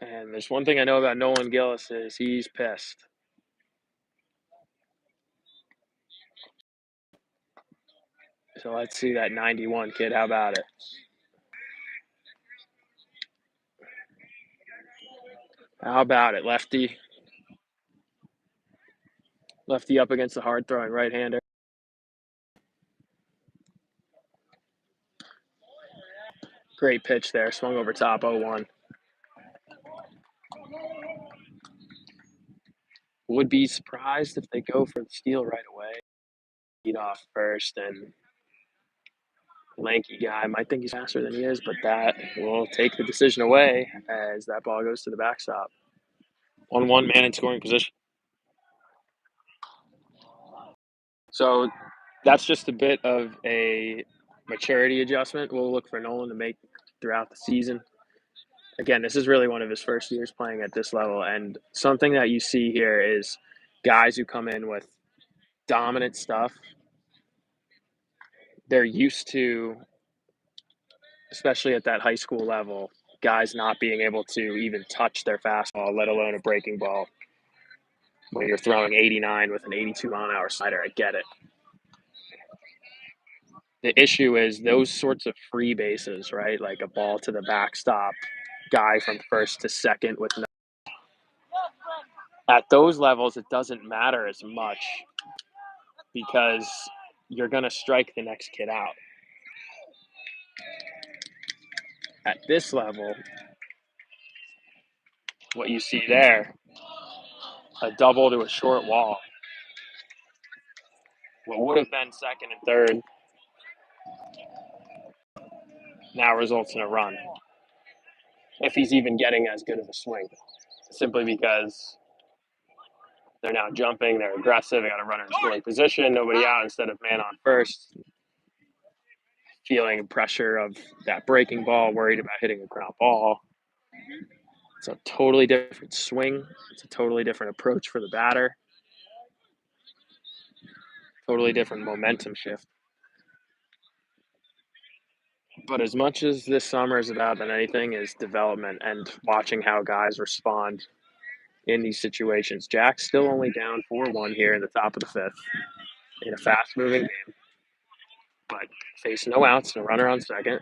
And there's one thing I know about Nolan Gillis is he's pissed. So let's see that 91 kid. How about it? How about it, lefty? Lefty up against the hard throwing right-hander. Great pitch there. Swung over top 0-1. Would be surprised if they go for the steal right away. Lead off first and lanky guy might think he's faster than he is, but that will take the decision away as that ball goes to the backstop. 1-1 man in scoring position. So that's just a bit of a maturity adjustment we'll look for Nolan to make throughout the season. Again, this is really one of his first years playing at this level, and something that you see here is guys who come in with dominant stuff. They're used to, especially at that high school level, guys not being able to even touch their fastball, let alone a breaking ball. When you're throwing 89 with an 82 mile an hour slider, I get it. The issue is those sorts of free bases, right? Like a ball to the backstop, guy from first to second with no. At those levels, it doesn't matter as much because you're going to strike the next kid out. At this level, what you see there, a double to a short wall. What would have been second and third now results in a run. If he's even getting as good of a swing, simply because they're now jumping, they're aggressive, they got a runner in scoring position, nobody out instead of man on first, feeling pressure of that breaking ball, worried about hitting a ground ball. It's a totally different swing. It's a totally different approach for the batter. Totally different momentum shift. But as much as this summer is about than anything is development and watching how guys respond in these situations. Jack's still only down 4-1 here in the top of the fifth in a fast-moving game, but face no outs and a runner on second,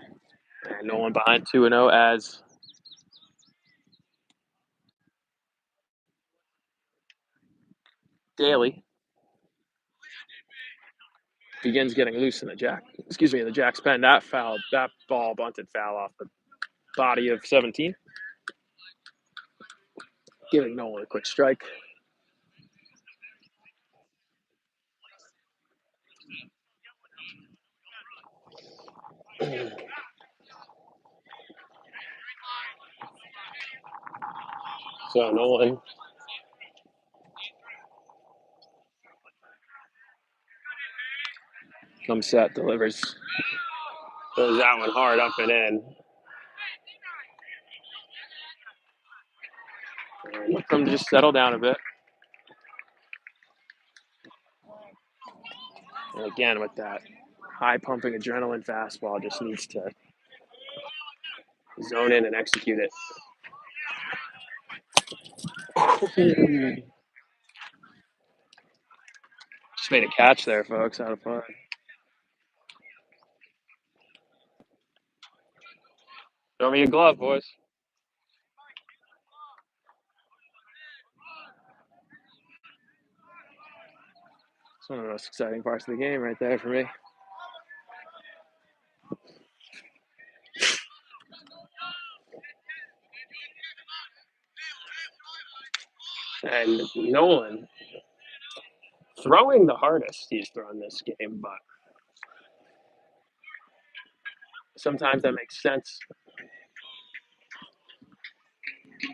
and Nolan behind 2-0 as Daly begins getting loose in the Jack's pen. That ball bunted foul off the body of 17, giving Nolan a quick strike. So Nolan comes set, delivers, throws that one hard up and in. And look for him to just settle down a bit. And again, with that high pumping adrenaline fastball, just needs to zone in and execute it. Just made a catch there, folks. Out of fun. Throw me a glove, boys. It's one of the most exciting parts of the game right there for me. And Nolan throwing the hardest he's thrown this game, but sometimes that makes sense.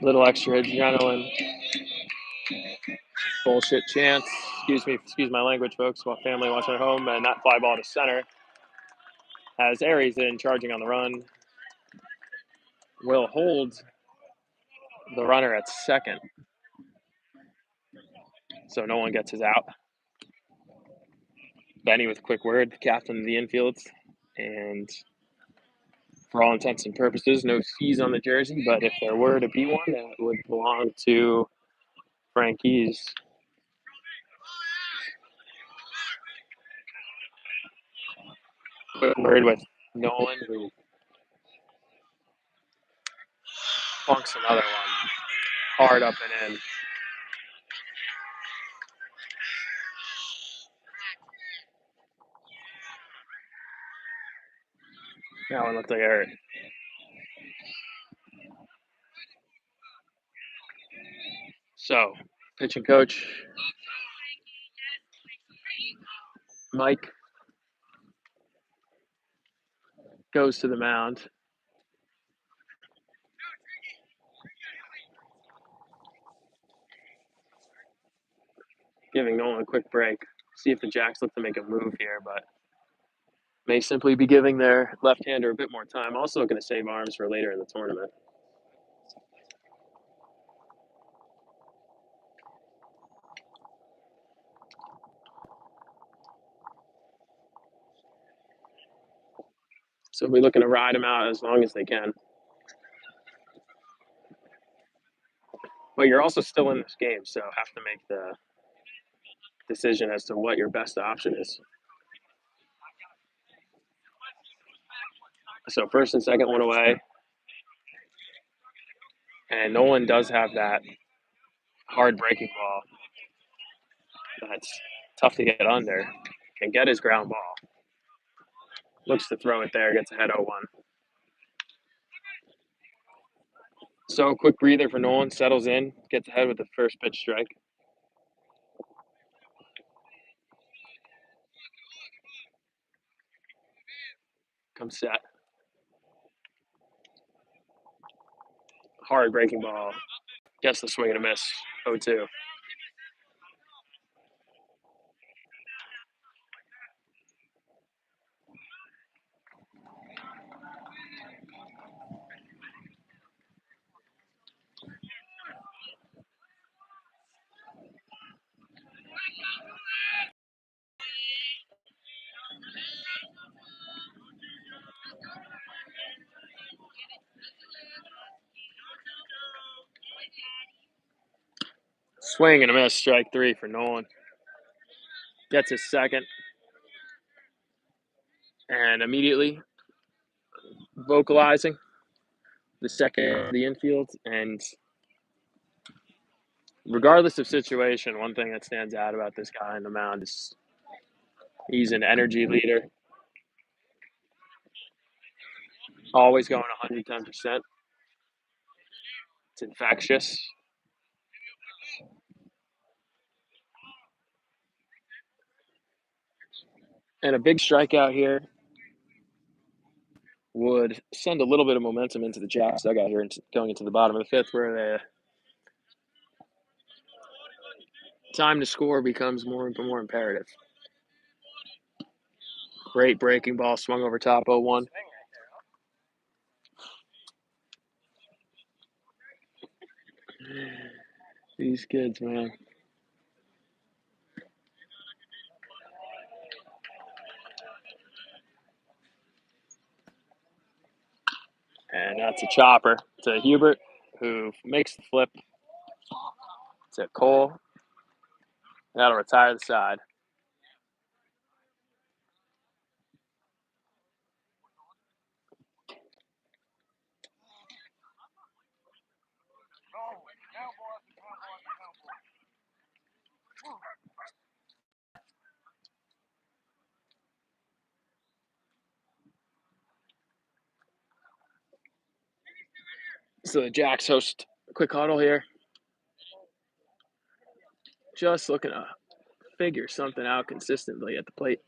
Little extra adrenaline. Bullshit chance. Excuse my language, folks. While family watching at home, and that fly ball to center has Aries in charging on the run. Will hold the runner at second, so no one gets his out. Benny with a quick word, captain of the infield, and for all intents and purposes, no C's on the jersey, but if there were to be one, that would belong to Frankie's. Quick word with Nolan, who funks another one hard up and in. That one looked like it hurt. So, pitching coach Mike goes to the mound. Giving Nolan a quick break. See if the Jacks look to make a move here, but may simply be giving their left-hander a bit more time. Also going to save arms for later in the tournament. So we're looking to ride them out as long as they can. But you're also still in this game, so have to make the decision as to what your best option is. So first and second one away. And Nolan does have that hard breaking ball that's tough to get under. Can get his ground ball. Looks to throw it there, gets ahead 0-1. So quick breather for Nolan, settles in, gets ahead with the first pitch strike. Comes set. Hard breaking ball. Gets the swing and a miss. 0-2. Swing and a miss. Strike 3 for Nolan. Gets his second. And immediately vocalizing the second the infield. And regardless of situation, one thing that stands out about this guy on the mound is he's an energy leader. Always going 110%. It's infectious. And a big strikeout here would send a little bit of momentum into the Jacks dugout here going into the bottom of the fifth, where the time to score becomes more and more imperative. Great breaking ball, swung over top 0-1. These kids, man. And that's a chopper to Hubert, who makes the flip to Cole. That'll retire the side. So the Jacks host a quick huddle here. Just looking to figure something out consistently at the plate.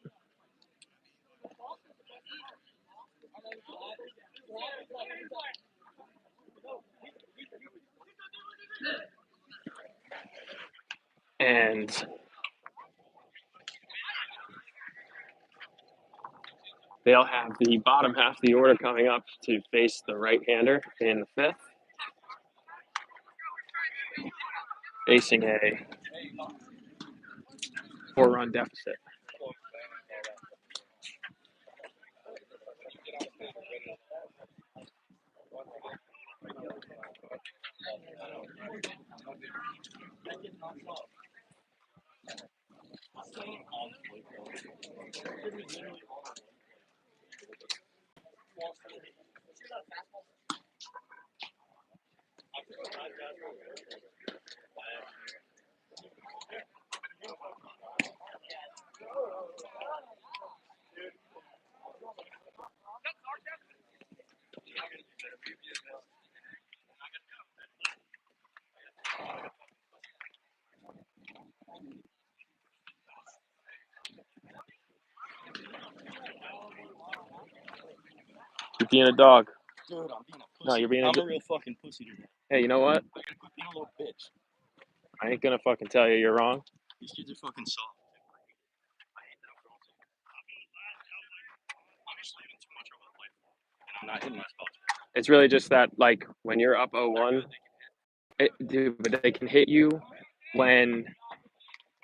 And they'll have the bottom half of the order coming up to face the right-hander in the fifth, facing a 4-run deficit. You're being a dog.
Dude, I'm being a pussy.
No, you're being
I'm a real fucking pussy today.
Hey, you know what?
I'm being a little bitch.
I ain't gonna fucking tell you you're wrong.
These kids are fucking soft. I hate that girl too. I'm just leaving too much over the plate. And I'm not hitting my spots.
It's really just that, like, when you're up 0-1, dude, but they can hit you when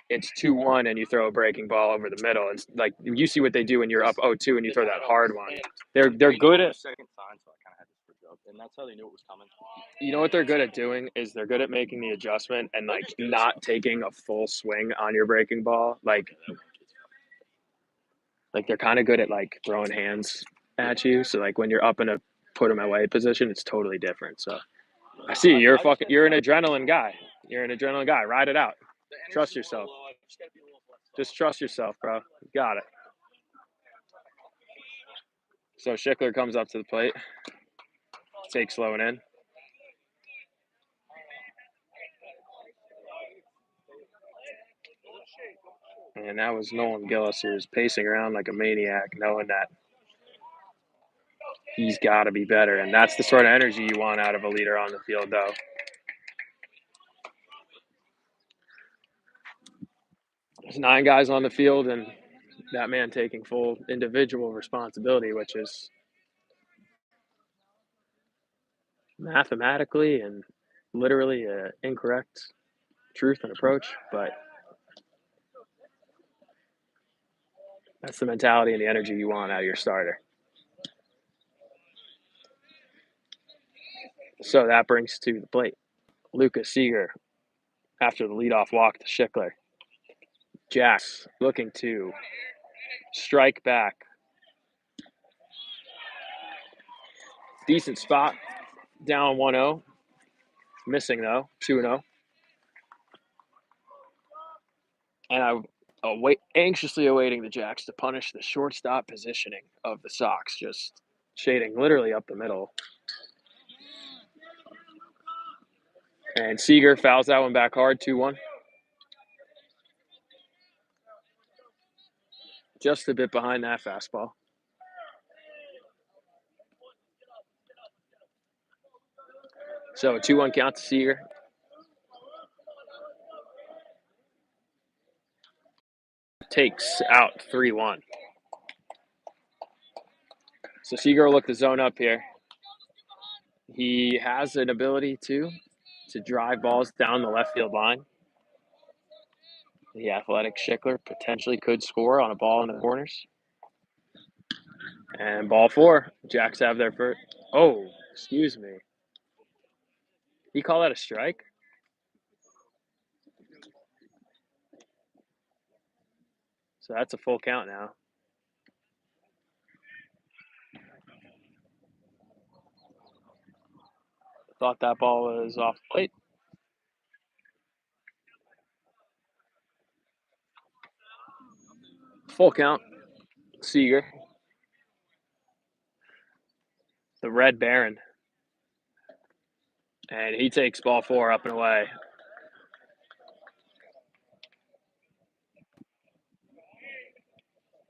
it's 2-1 and you throw a breaking ball over the middle. It's like you see what they do when you're up 0-2 and you throw that hard one. They're good at.
Second time, so I kind of had to switch up, and that's how they knew it was coming.
You know what they're good at doing is they're good at making the adjustment and like not taking a full swing on your breaking ball. Like they're kind of good at like throwing hands at you. So like when you're up in a put them away position, it's totally different. So I see you're an adrenaline guy. You're an adrenaline guy. Ride it out. Trust yourself. Just trust yourself, bro. You got it. So Schickler comes up to the plate. Takes slow and in. And that was Nolan Gillis, who was pacing around like a maniac, knowing that he's got to be better. And that's the sort of energy you want out of a leader on the field, though. There's 9 guys on the field, and that man taking full individual responsibility, which is mathematically and literally an incorrect truth and approach. But that's the mentality and the energy you want out of your starter. So that brings to the plate Lucas Seeger after the leadoff walk to Schickler. Jacks looking to strike back. Decent spot, down 1-0. Missing, though, 2-0. And I'm anxiously awaiting the Jacks to punish the shortstop positioning of the Sox, just shading literally up the middle. And Seager fouls that one back hard, 2-1. Just a bit behind that fastball. So a 2-1 count to Seager. Takes out 3-1. So Seager will look the zone up here. He has an ability to drive balls down the left field line. The athletic Schickler potentially could score on a ball in the corners. And ball 4. Jacks have their first. Oh, excuse me. He call that a strike? So that's a full count now. Thought that ball was off the plate. Full count. Seager. The Red Baron. And he takes ball 4 up and away.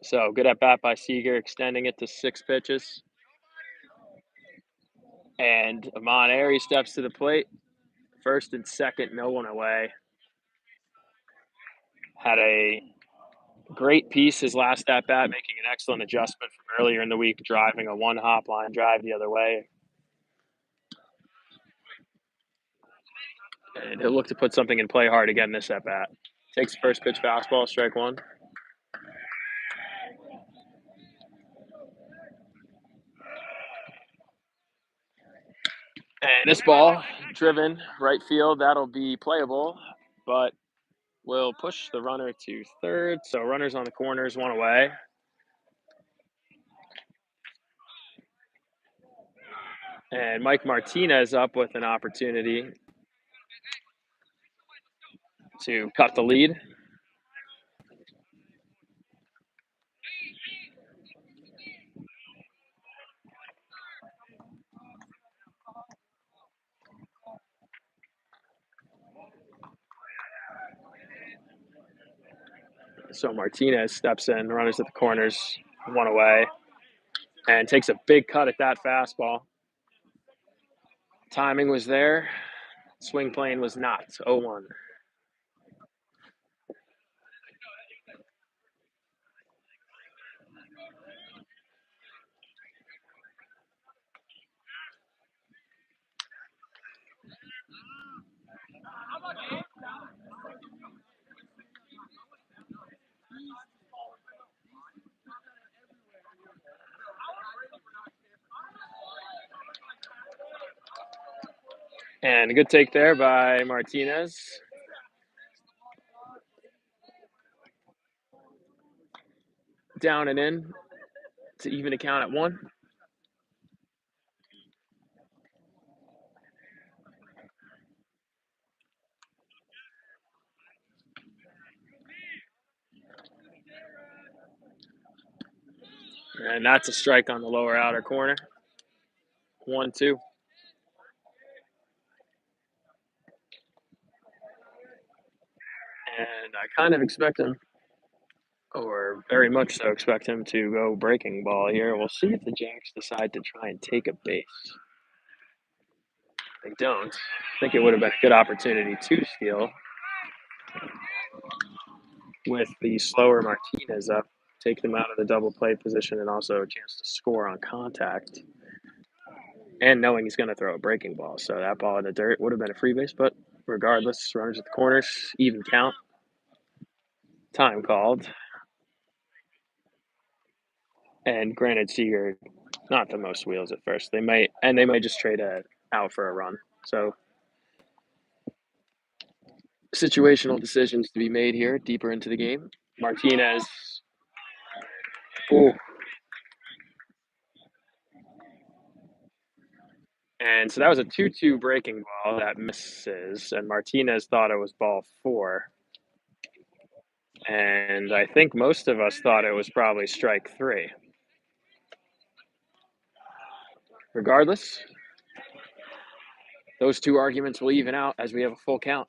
So good at bat by Seager, extending it to 6 pitches. And Amon Airy steps to the plate. First and second, no one away. Had a great piece his last at bat, making an excellent adjustment from earlier in the week, driving a 1-hop line drive the other way. And he'll look to put something in play hard again this at bat. Takes first pitch fastball, strike 1. And this ball, driven right field, that'll be playable, but will push the runner to third. So runners on the corners, 1 away. And Mike Martinez up with an opportunity to cut the lead. So Martinez steps in, runners at the corners, 1 away. and takes a big cut at that fastball. Timing was there. Swing plane was not. 0-1. And a good take there by Martinez. Down and in to even a count at 1. And that's a strike on the lower outer corner. 1-2. And I kind of expect him, or very much so expect him to go breaking ball here. We'll see if the Jacks decide to try and take a base. They don't. I think it would have been a good opportunity to steal with the slower Martinez up, take them out of the double play position, and also a chance to score on contact. And knowing he's going to throw a breaking ball. So that ball in the dirt would have been a free base, but regardless, runners at the corners, even count. Time called. And granted, Seager, not the most wheels at first. They might just trade out for a run. So situational decisions to be made here deeper into the game. Martinez. Ooh. And so that was a 2-2 breaking ball that misses, and Martinez thought it was ball 4. And I think most of us thought it was probably strike 3. Regardless, those two arguments will even out as we have a full count.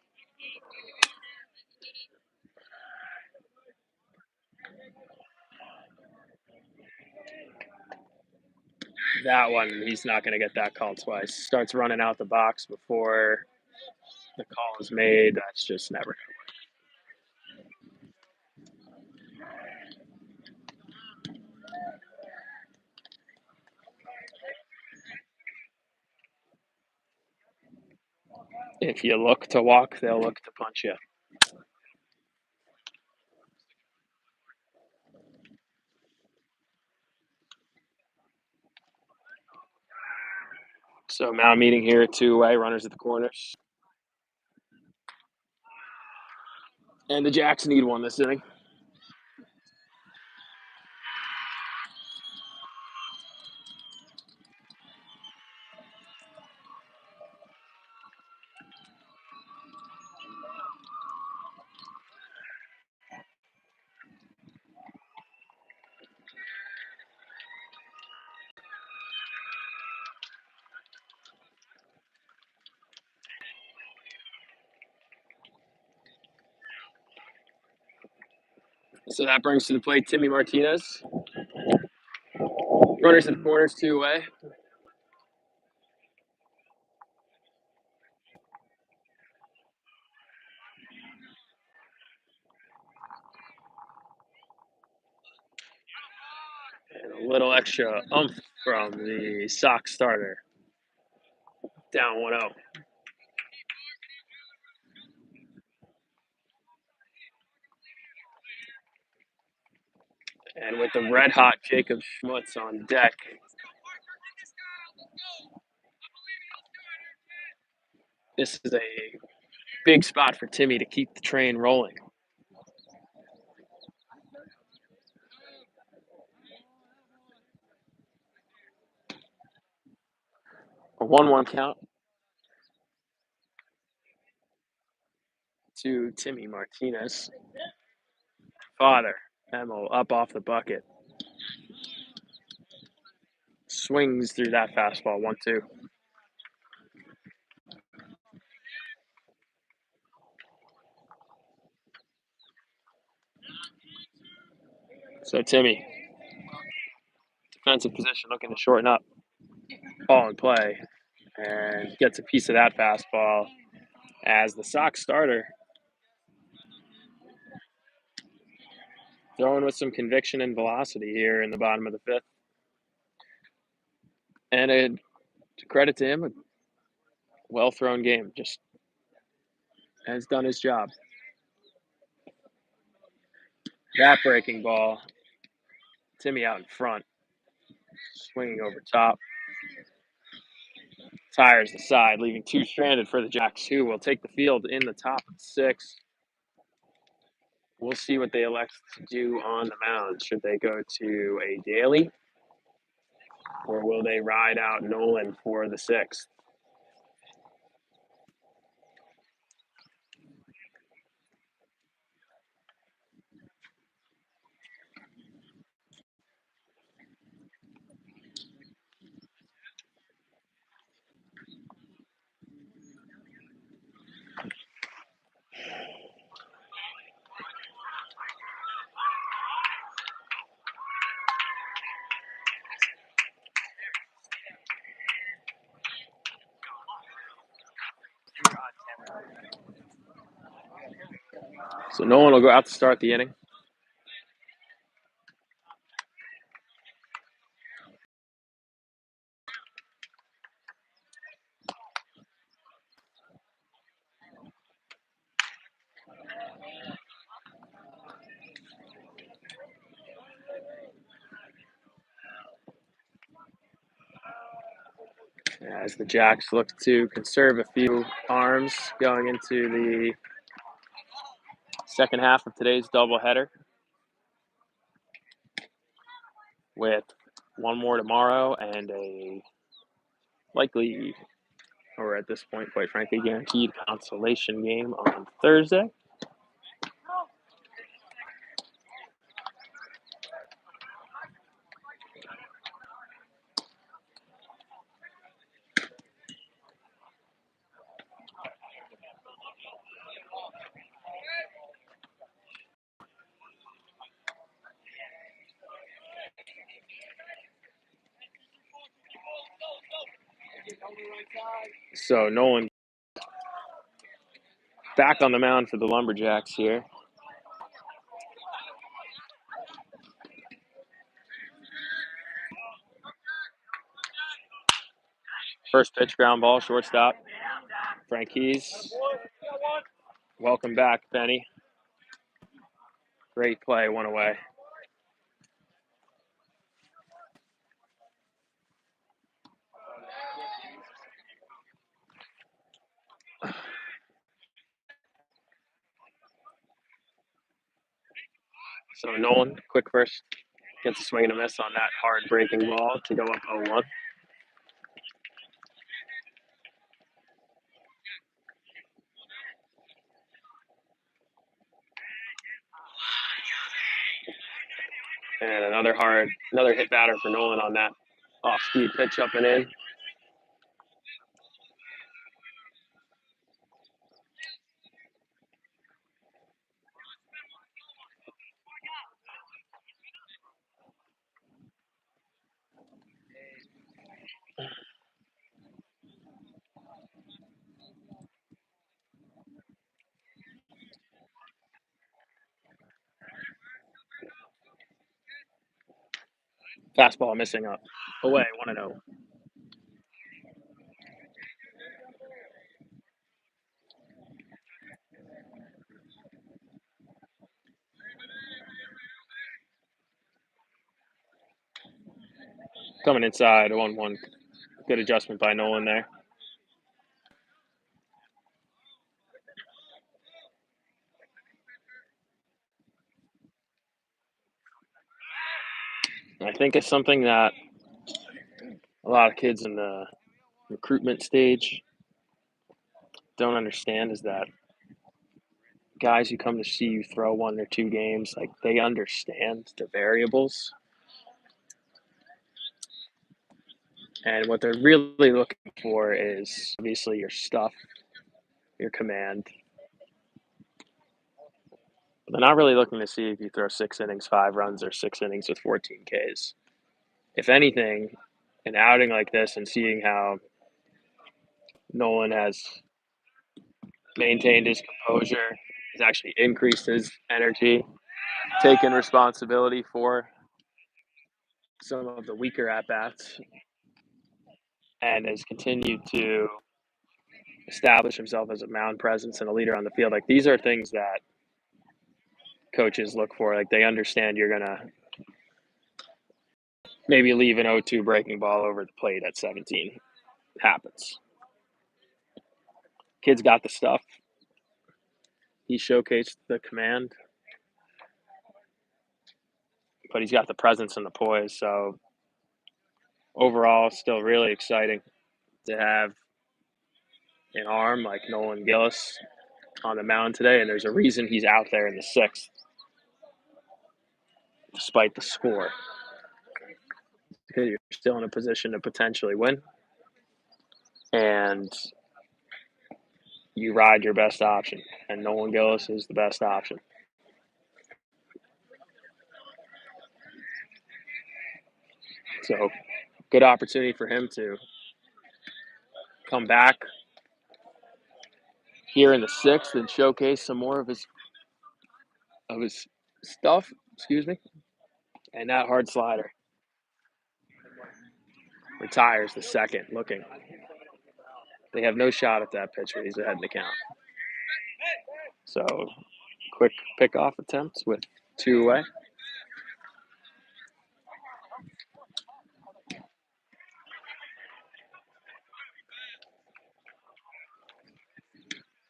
That one, he's not going to get that call twice. Starts running out the box before the call is made. That's just never going to work. If you look to walk, they'll look to punch you. So Mount meeting here, 2-away, runners at the corners. And the Jacks need one this inning. So that brings to the plate Timmy Martinez. Runners at the corners, 2-away. And a little extra oomph from the Sox starter. Down 1-0. And with the red-hot Jacob Schmutz on deck, this is a big spot for Timmy to keep the train rolling. A 1-1 count to Timmy Martinez. Father, Emil up off the bucket. Swings through that fastball, 1-2. So Timmy defensive position, looking to shorten up. Ball in play, and gets a piece of that fastball as the Sox starter. Throwing with some conviction and velocity here in the bottom of the fifth. And to credit to him, a well-thrown game. Just has done his job. That breaking ball, Timmy out in front, swinging over top. Tires the side, leaving two stranded for the Jacks, who will take the field in the top of the sixth. We'll see what they elect to do on the mound. Should they go to a daily, or will they ride out Nolan for the sixth? So Nolan will go out to start the inning. As the Jacks look to conserve a few arms going into the second half of today's doubleheader, with one more tomorrow and a likely, or at this point, quite frankly, guaranteed consolation game on Thursday. So Nolan back on the mound for the Lumberjacks here. First pitch, ground ball, shortstop. Frank Keys. Welcome back, Benny. Great play, one away. So Nolan, quick first, gets a swing and a miss on that hard breaking ball to go up 0-1. And another hit batter for Nolan on that off-speed pitch up and in. Fastball missing up. Away, 1-0. Coming inside, 1-1. Good adjustment by Nolan there. I think it's something that a lot of kids in the recruitment stage don't understand, is that guys who come to see you throw one or two games, like, they understand the variables. And what they're really looking for is obviously your stuff, your command. But they're not really looking to see if you throw 6 innings, 5 runs, or 6 innings with 14 Ks. if anything, an outing like this and seeing how Nolan has maintained his composure, has actually increased his energy, taken responsibility for some of the weaker at-bats, and has continued to establish himself as a mound presence and a leader on the field. Like, these are things that coaches look for. Like, they understand you're going to maybe leave an 0-2 breaking ball over the plate at 17. It happens. Kid's got the stuff. He showcased the command, but he's got the presence and the poise. So overall, still really exciting to have an arm like Nolan Gillis on the mound today, and there's a reason he's out there in the sixth, despite the score, because you're still in a position to potentially win, and you ride your best option, and Nolan Gillis is the best option. So good opportunity for him to come back here in the sixth and showcase some more of his stuff, and that hard slider retires the second looking. They have no shot at that pitch when he's ahead in the count. So quick pickoff attempt with 2 away.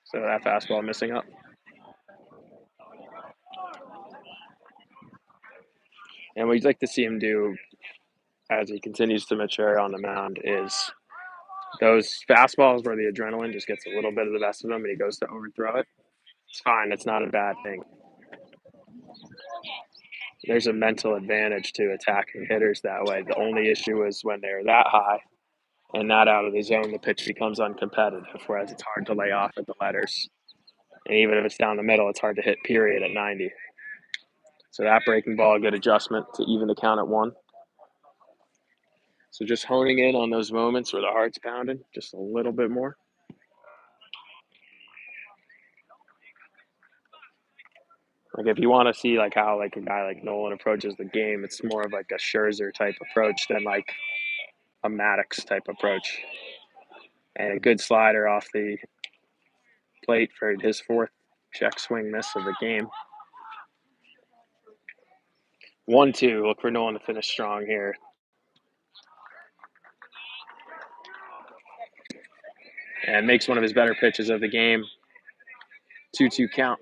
So that fastball missing up. And what you'd like to see him do as he continues to mature on the mound is those fastballs where the adrenaline just gets a little bit of the best of him and he goes to overthrow it. It's fine. It's not a bad thing. There's a mental advantage to attacking hitters that way. The only issue is when they're that high and not out of the zone, the pitch becomes uncompetitive, whereas it's hard to lay off at the letters. And even if it's down the middle, it's hard to hit period at 90. So that breaking ball, a good adjustment to even the count at 1. So just honing in on those moments where the heart's pounding just a little bit more. Like, if you want to see like how like a guy like Nolan approaches the game, it's more of like a Scherzer type approach than like a Maddox type approach. And a good slider off the plate for his 4th check swing miss of the game. 1-2. Look for Nolan to finish strong here. And makes one of his better pitches of the game. 2-2 count.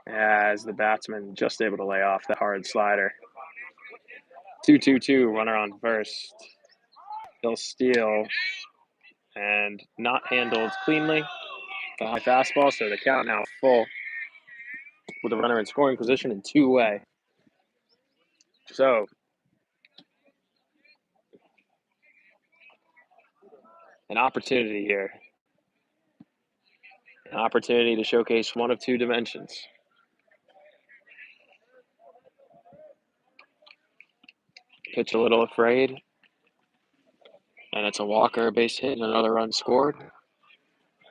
As the batsman just able to lay off the hard slider. 2-2-2, runner on first. He'll steal and not handled cleanly. The high fastball, so the count now full with a runner in scoring position and 2 away. So an opportunity here. An opportunity to showcase one of 2 dimensions. Pitch a little afraid, and it's a walker, a base hit, and another run scored.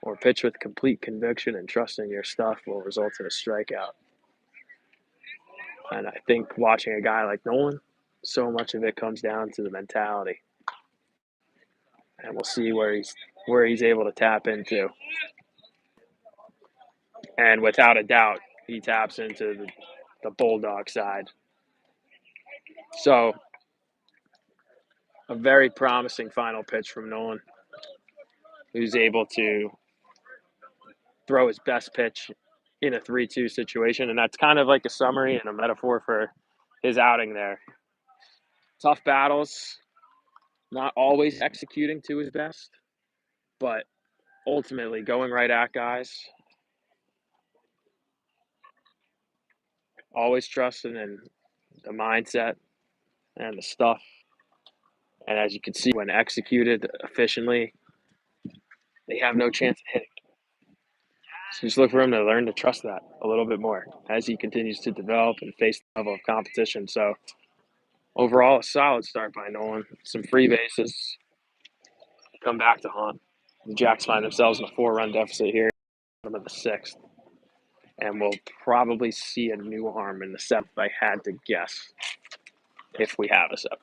Or pitch with complete conviction and trusting your stuff will result in a strikeout. And I think watching a guy like Nolan, so much of it comes down to the mentality. And we'll see where he's able to tap into. And without a doubt, he taps into the Bulldog side. So a very promising final pitch from Nolan, who's able to throw his best pitch in a 3-2 situation. And that's kind of like a summary and a metaphor for his outing there. Tough battles, not always executing to his best, but ultimately going right at guys, always trusting in the mindset and the stuff. And as you can see, when executed efficiently, they have no chance of hitting. So just look for him to learn to trust that a little bit more as he continues to develop and face the level of competition. So overall, a solid start by Nolan. Some free bases. Come back to haunt. The Jacks find themselves in a 4-run deficit here, bottom of the 6th. And we'll probably see a new arm in the 7th, if I had to guess, if we have a 7th.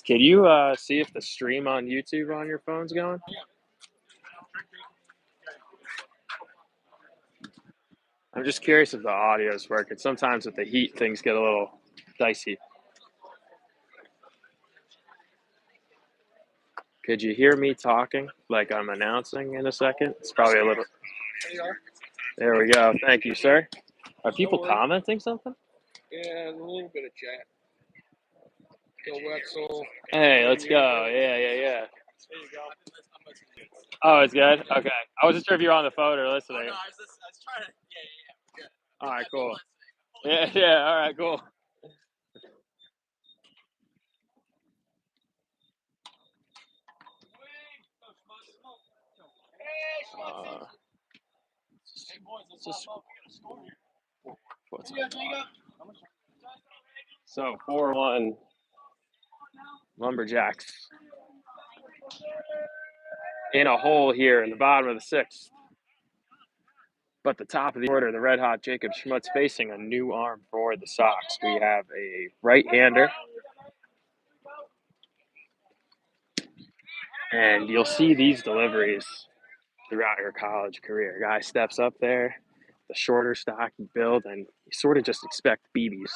Can you see if the stream on YouTube on your phone's going? I'm just curious if the audio is working. Sometimes with the heat, things get a little dicey. Could you hear me talking like I'm announcing in a second? It's probably a little. There we go. Thank you, sir. Are people commenting something?
Yeah, a little bit of chat. Go Wetzel.
Hey, let's go. Yeah.
There you go.
Oh, it's good? Okay. I wasn't sure if you were on the phone or listening.
I was trying to. Yeah.
All right, cool. Yeah. All right, cool. So 4-1 Lumberjacks in a hole here in the bottom of the 6th. But the top of the order, the red hot Jacob Schmutz facing a new arm for the Sox. We have a right-hander. And you'll see these deliveries throughout your college career. Guy steps up there, the shorter, stocky build, and you sort of just expect BBs.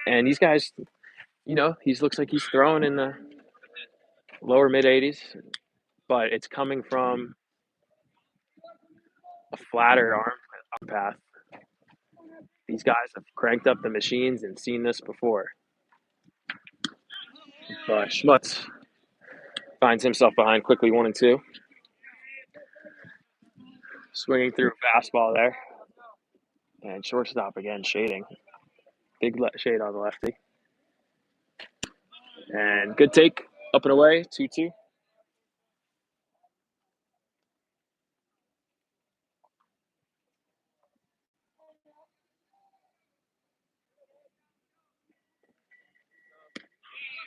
And these guys, he looks like he's throwing in the lower mid-80s, but it's coming from a flatter arm path. These guys have cranked up the machines and seen this before. But Schmutz finds himself behind quickly 1-2. Swinging through a fastball there. And shortstop again shading. Big shade on the lefty. And good take up and away, 2-2.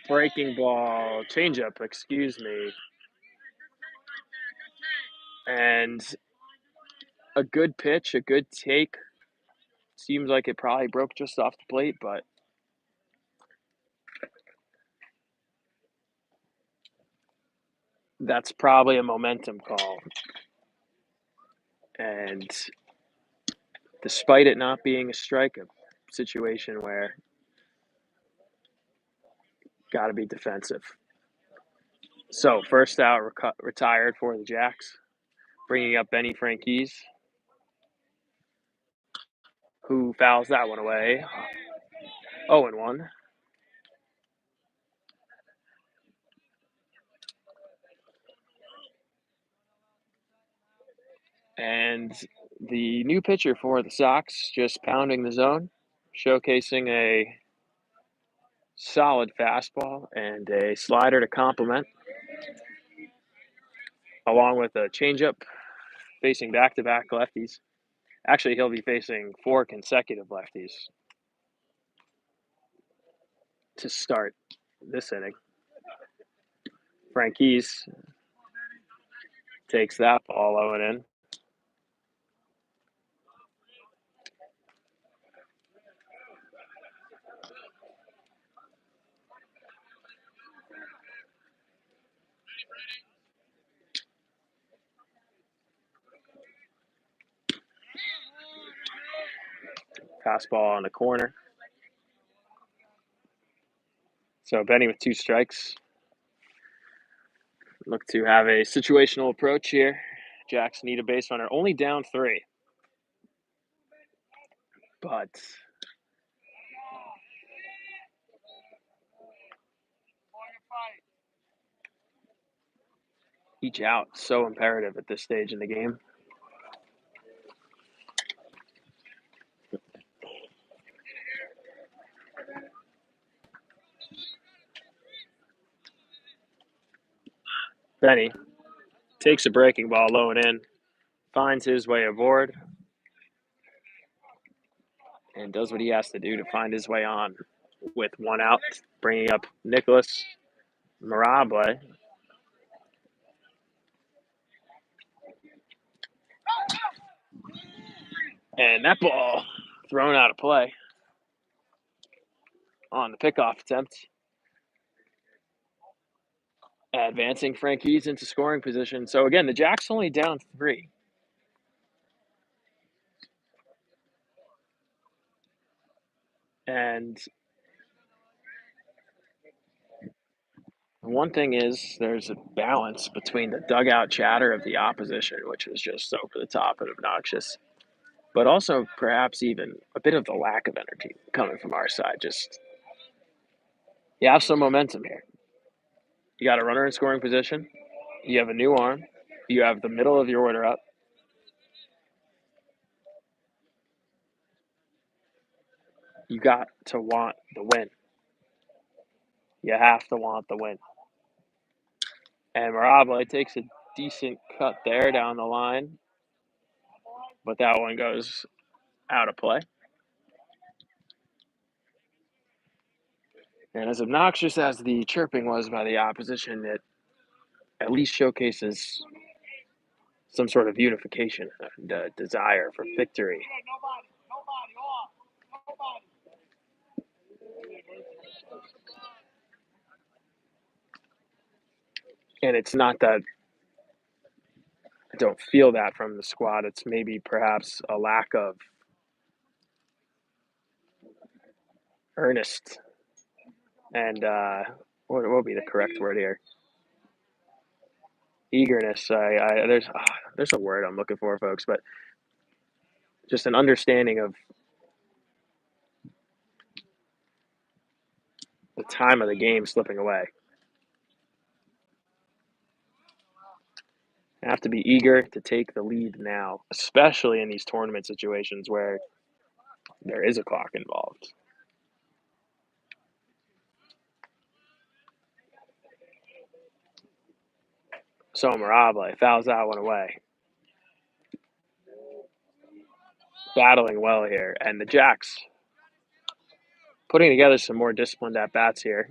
Breaking ball, changeup, excuse me. And a good pitch, a good take. Seems like it probably broke just off the plate, but that's probably a momentum call. And despite it not being a strike, a situation where got to be defensive. So first out retired for the Jacks, bringing up Benny Franquise, who fouls that one away. 0-1. And the new pitcher for the Sox just pounding the zone, showcasing a solid fastball and a slider to complement, along with a changeup facing back-to-back lefties. Actually, he'll be facing 4 consecutive lefties to start this inning. Franquise takes that ball low and in. Fastball on the corner. So Benny with 2 strikes. Look to have a situational approach here. Jacks need a base runner, only down 3. but each out so imperative at this stage in the game. Benny takes a breaking ball low and in, finds his way aboard, and does what he has to do to find his way on with one out, bringing up Nicholas Mirable. And that ball thrown out of play on the pickoff attempt. Advancing Frankie's into scoring position. So again, the Jacks only down 3. And one thing is there's a balance between the dugout chatter of the opposition, which was just over the top and obnoxious, but also perhaps even a bit of the lack of energy coming from our side. Just, you have some momentum here. You got a runner in scoring position. You have a new arm. You have the middle of your order up. You got to want the win. You have to want the win. And Mirable takes a decent cut there down the line, but that one goes out of play. And as obnoxious as the chirping was by the opposition, it at least showcases some sort of unification and desire for victory. And it's not that I don't feel that from the squad. It's maybe perhaps a lack of earnest and what would be the correct word here? Eagerness. There's a word I'm looking for, folks, but just an understanding of the time of the game slipping away. You have to be eager to take the lead now, especially in these tournament situations where there is a clock involved. So Mirable fouls that one away. Battling well here. And the Jacks putting together some more disciplined at-bats here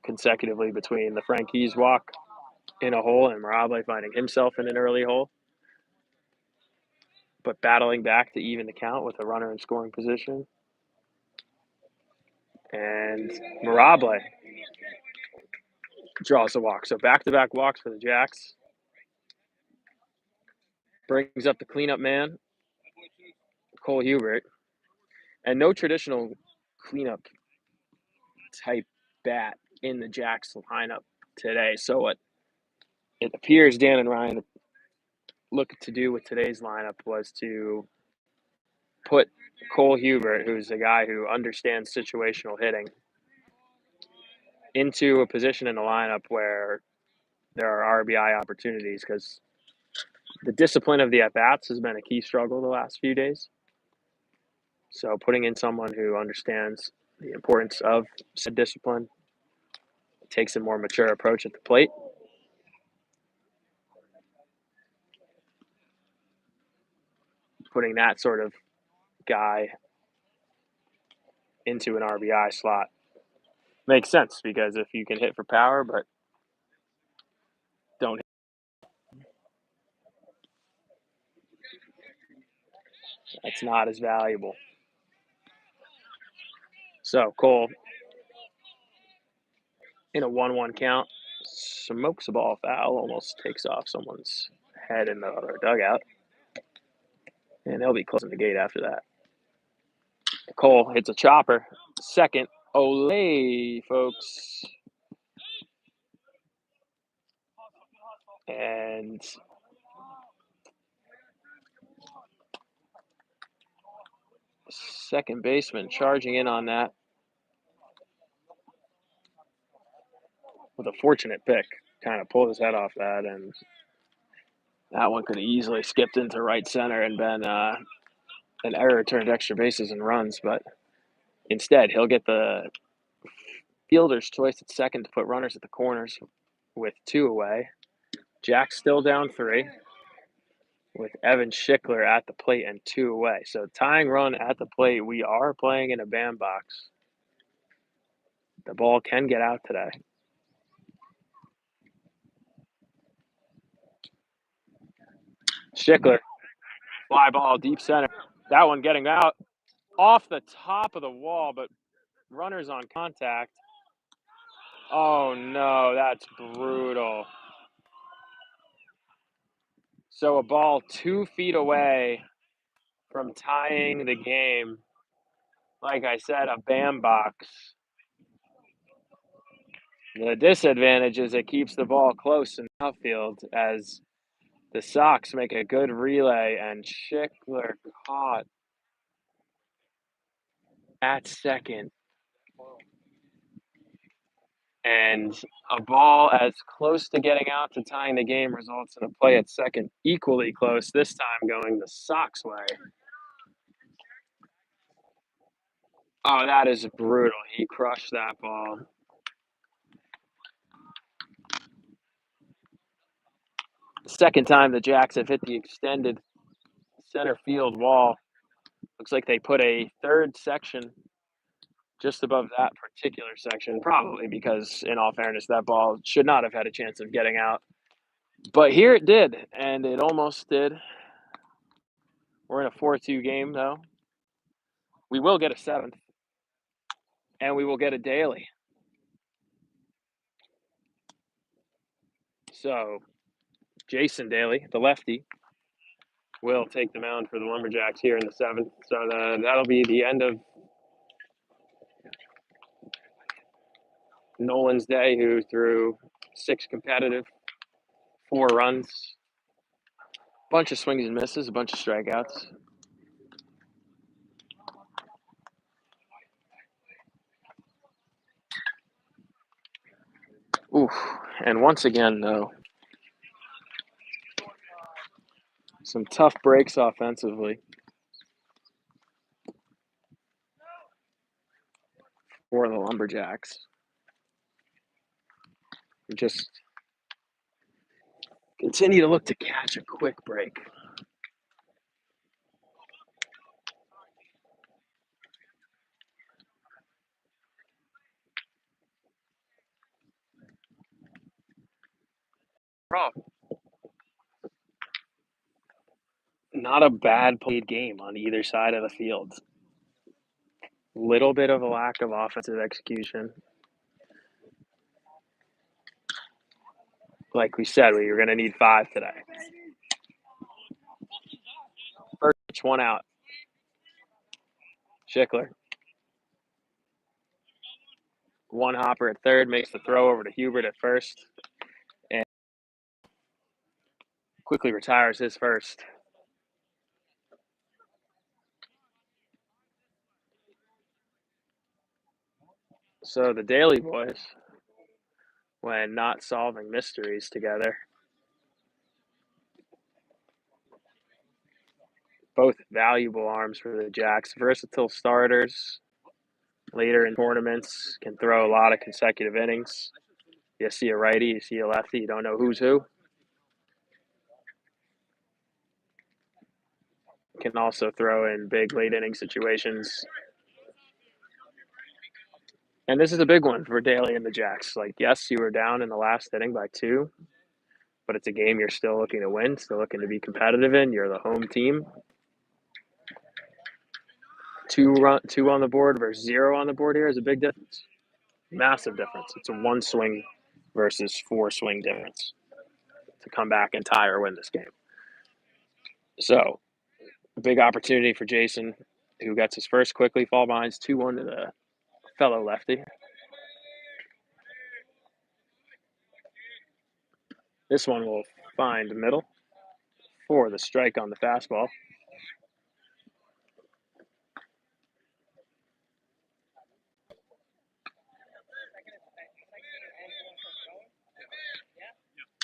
consecutively between the Frankie's walk in a hole and Mirable finding himself in an early hole. But battling back to even the count with a runner in scoring position. And Mirable draws the walk. So back-to-back walks for the Jacks. Brings up the cleanup man, Cole Hubert. And no traditional cleanup type bat in the Jacks lineup today. So what it appears Dan and Ryan looked to do with today's lineup was to put Cole Hubert, who's a guy who understands situational hitting, into a position in the lineup where there are RBI opportunities, because the discipline of the at-bats has been a key struggle the last few days. So putting in someone who understands the importance of said discipline, takes a more mature approach at the plate. Putting that sort of guy into an RBI slot makes sense, because if you can hit for power but don't hit, that's not as valuable. So Cole, in a 1-1 count, smokes a ball foul, almost takes off someone's head in the other dugout. And they'll be closing the gate after that. Cole hits a chopper. Second, Olay, folks. And second baseman charging in on that with a fortunate pick. Kind of pulled his head off that, and that one could have easily skipped into right center and been an error turned extra bases and runs. But instead, he'll get the fielder's choice at second to put runners at the corners with 2 away. Jack's still down 3 with Evan Schickler at the plate and 2 away. So tying run at the plate. We are playing in a bandbox. The ball can get out today. Schickler, fly ball, deep center. That one getting out off the top of the wall, but runners on contact. Oh no, that's brutal. So a ball 2 feet away from tying the game. Like I said, a bandbox. The disadvantage is it keeps the ball close in the outfield as the Sox make a good relay, and Schickler caught at second. And a ball as close to getting out to tying the game results in a play at second, equally close, this time going the Sox way. Oh, that is brutal. He crushed that ball. Second time the Jacks have hit the extended center field wall. Looks like they put a third section just above that particular section, probably because, in all fairness, that ball should not have had a chance of getting out. But here it did, and it almost did. We're in a 4-2 game, though. We will get a 7th, and we will get a daily. So Jason Daly, the lefty, will take the mound for the Lumberjacks here in the 7th. So that'll be the end of Nolan's day, who threw 6 competitive, 4 runs, a bunch of swings and misses, a bunch of strikeouts. Oof. And once again, though, some tough breaks offensively for the Lumberjacks. We just continue to look to catch a quick break. Not a bad played game on either side of the field. Little bit of a lack of offensive execution. Like we said, we were going to need 5 today. First pitch, 1 out. Schickler. 1 hopper at third, makes the throw over to Hubert at first, and quickly retires his first. So the Daly boys, when not solving mysteries together, both valuable arms for the Jacks, versatile starters, later in tournaments, can throw a lot of consecutive innings. You see a righty, you see a lefty, you don't know who's who. Can also throw in big late inning situations. And this is a big one for Daly and the Jacks. Like, yes, you were down in the last inning by 2, but it's a game you're still looking to win, still looking to be competitive in. You're the home team. 2 on the board versus 0 on the board here is a big difference. Massive difference. It's a 1 swing versus 4 swing difference to come back and tie or win this game. So, a big opportunity for Jason, who gets his first quickly. Fall behinds 2-1 to the fellow lefty. This one will find middle for the strike on the fastball.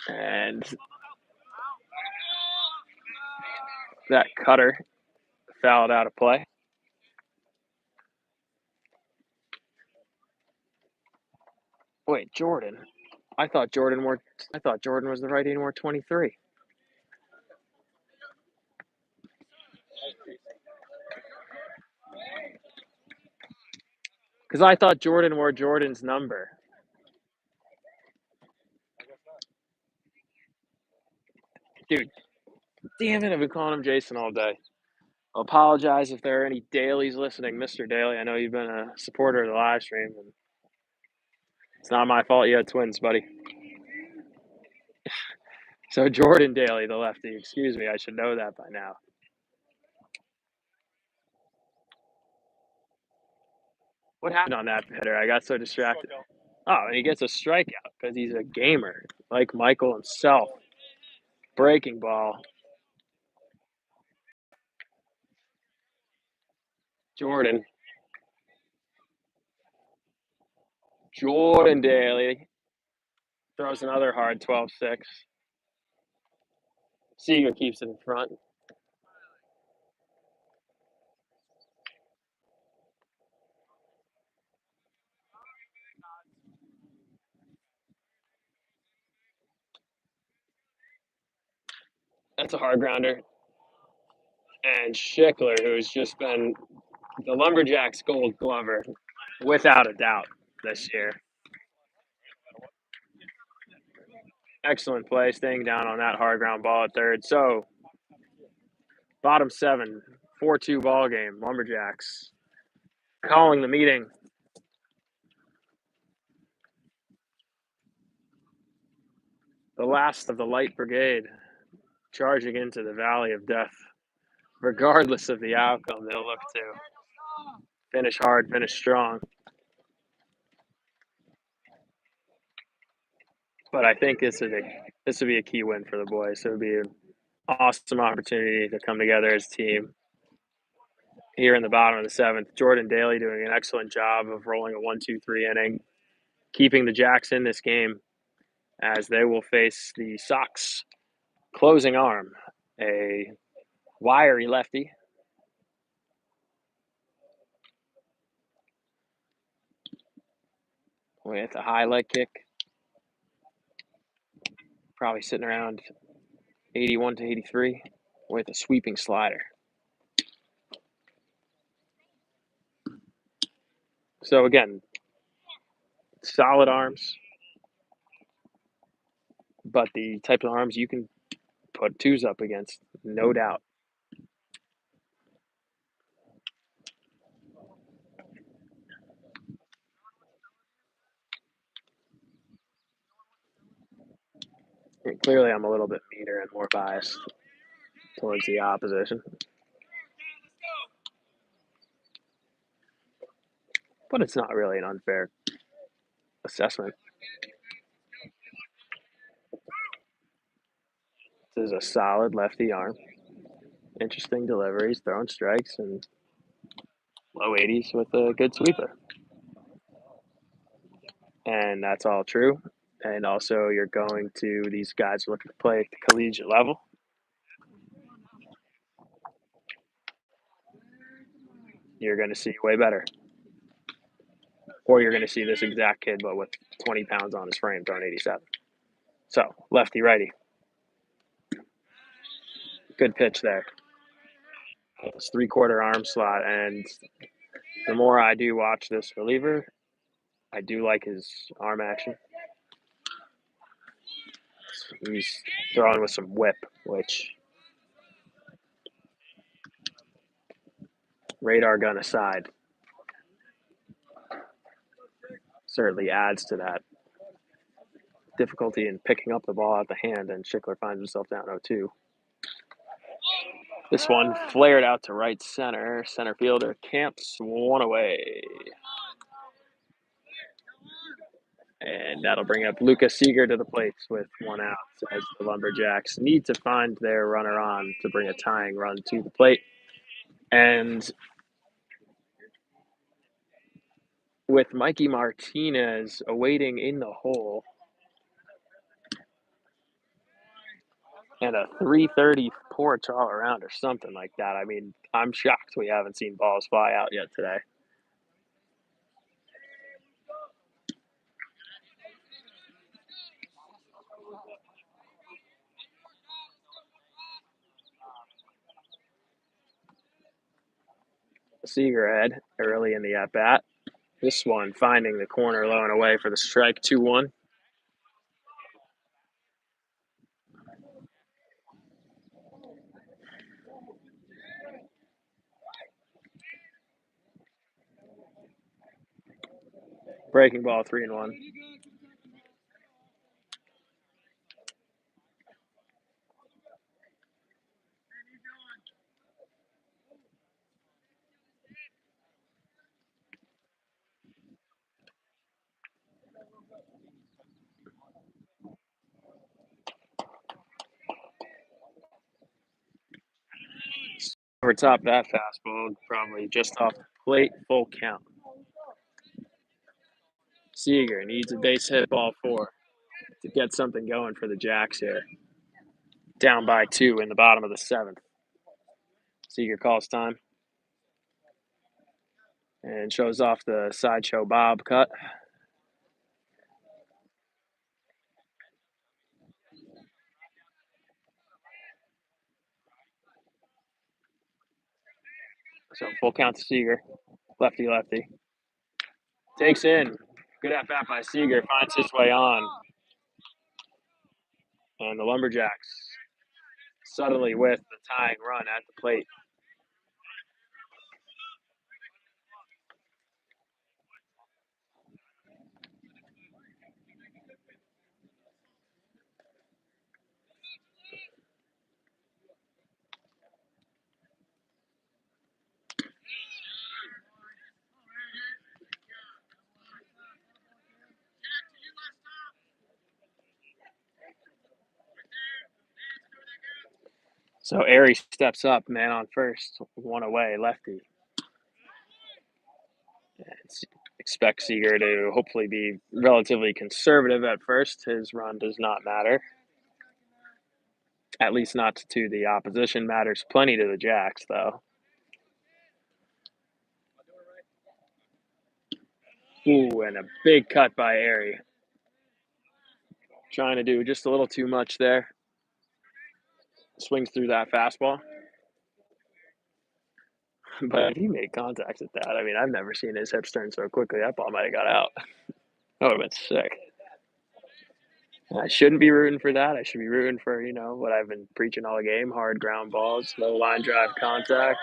And that cutter fouled out of play. Wait, Jordan. I thought Jordan was the right end wore 23. Because I thought Jordan wore Jordan's number. Dude, damn it, I've been calling him Jason all day. I'll apologize if there are any dailies listening. Mr. Daly, I know you've been a supporter of the live stream. And it's not my fault you had twins, buddy. So Jordan Daly, the lefty. Excuse me, I should know that by now. What happened on that hitter? I got so distracted. Oh, and he gets a strikeout because he's a gamer, like Michael himself. Breaking ball. Jordan Daly throws another hard 12-6. Seager keeps it in front. That's a hard grounder. And Schickler, who's just been the Lumberjacks gold glover, without a doubt, this year. Excellent play, staying down on that hard ground ball at third. So, bottom 7, 4-2 ball game. Lumberjacks calling the meeting. The last of the light brigade charging into the valley of death. Regardless of the outcome, they'll look to finish hard, finish strong. But I think this would be a key win for the boys. It would be an awesome opportunity to come together as a team. Here in the bottom of the 7th, Jordan Daly doing an excellent job of rolling a 1-2-3 inning, keeping the Jacks in this game as they will face the Sox closing arm, a wiry lefty. With a high leg kick, probably sitting around 81 to 83 with a sweeping slider. So again, solid arms, but the type of arms you can put twos up against, no doubt. And clearly, I'm a little bit meaner and more biased towards the opposition. But it's not really an unfair assessment. This is a solid lefty arm. Interesting deliveries, throwing strikes, and low 80s with a good sweeper. And that's all true. And also, you're going to, these guys looking to play at the collegiate level. You're going to see way better. Or you're going to see this exact kid, but with 20 pounds on his frame, throwing 87. So, lefty, righty. Good pitch there. It's 3/4 arm slot, and the more I do watch this reliever, I do like his arm action. He's throwing with some whip, which, radar gun aside, certainly adds to that difficulty in picking up the ball out the hand, and Schickler finds himself down 0-2. This one flared out to right center. Center fielder camps one away. And that'll bring up Lucas Seager to the plate with one out as the Lumberjacks need to find their runner on to bring a tying run to the plate. And with Mikey Martinez awaiting in the hole, and a 330 porch all around or something like that. I mean, I'm shocked we haven't seen balls fly out yet today. Seager ahead early in the at-bat. This one finding the corner low and away for the strike, 2-1. Breaking ball, 3-1. Over top of that fastball, probably just off the plate, full count. Seager needs a base hit, ball 4 to get something going for the Jacks here. Down by 2 in the bottom of the 7th. Seager calls time and shows off the sideshow bob cut. So full count to Seager, lefty. Takes in. Good at bat by Seager, finds his way on. And the Lumberjacks suddenly with the tying run at the plate. So Airy steps up, man on first, 1 away, lefty. Expect Seager to hopefully be relatively conservative at first. His run does not matter. At least not to the opposition. Matters plenty to the Jacks, though. Ooh, and a big cut by Airy. Trying to do just a little too much there. Swings through that fastball. But he made contact at that. I mean, I've never seen his hips turn so quickly. That ball might have got out. That would have been sick. I shouldn't be rooting for that. I should be rooting for, what I've been preaching all game, hard ground balls, low line drive contact,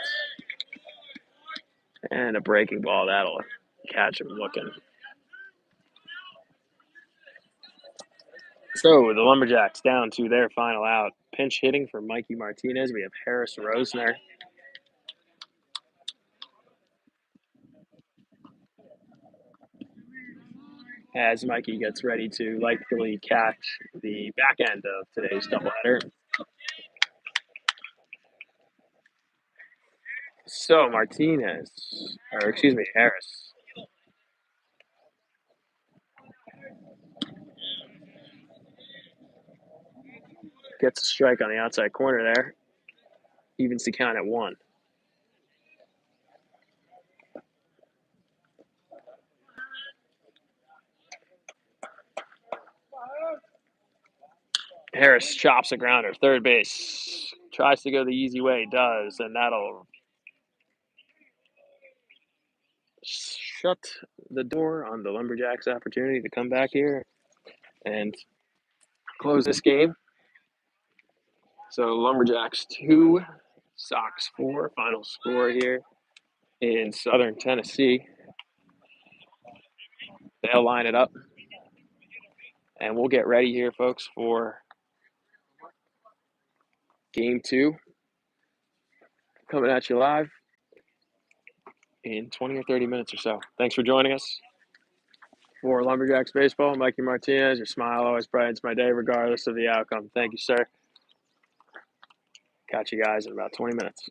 and a breaking ball. That'll catch him looking. So the Lumberjacks down to their final out. Pinch hitting for Mikey Martinez. We have Harris Rosner. As Mikey gets ready to likely catch the back end of today's doubleheader. So Harris. Gets a strike on the outside corner there. Evens the count at 1. Harris chops a grounder, third base. Tries to go the easy way, does, and that'll shut the door on the Lumberjacks' opportunity to come back here and close this game. So Lumberjacks 2, Sox 4, final score here in Southern Tennessee. They'll line it up, and we'll get ready here, folks, for Game 2. Coming at you live in 20 or 30 minutes or so. Thanks for joining us. For Lumberjacks Baseball, Mikey Martinez, your smile always brightens my day regardless of the outcome. Thank you, sir. Catch you guys in about 20 minutes.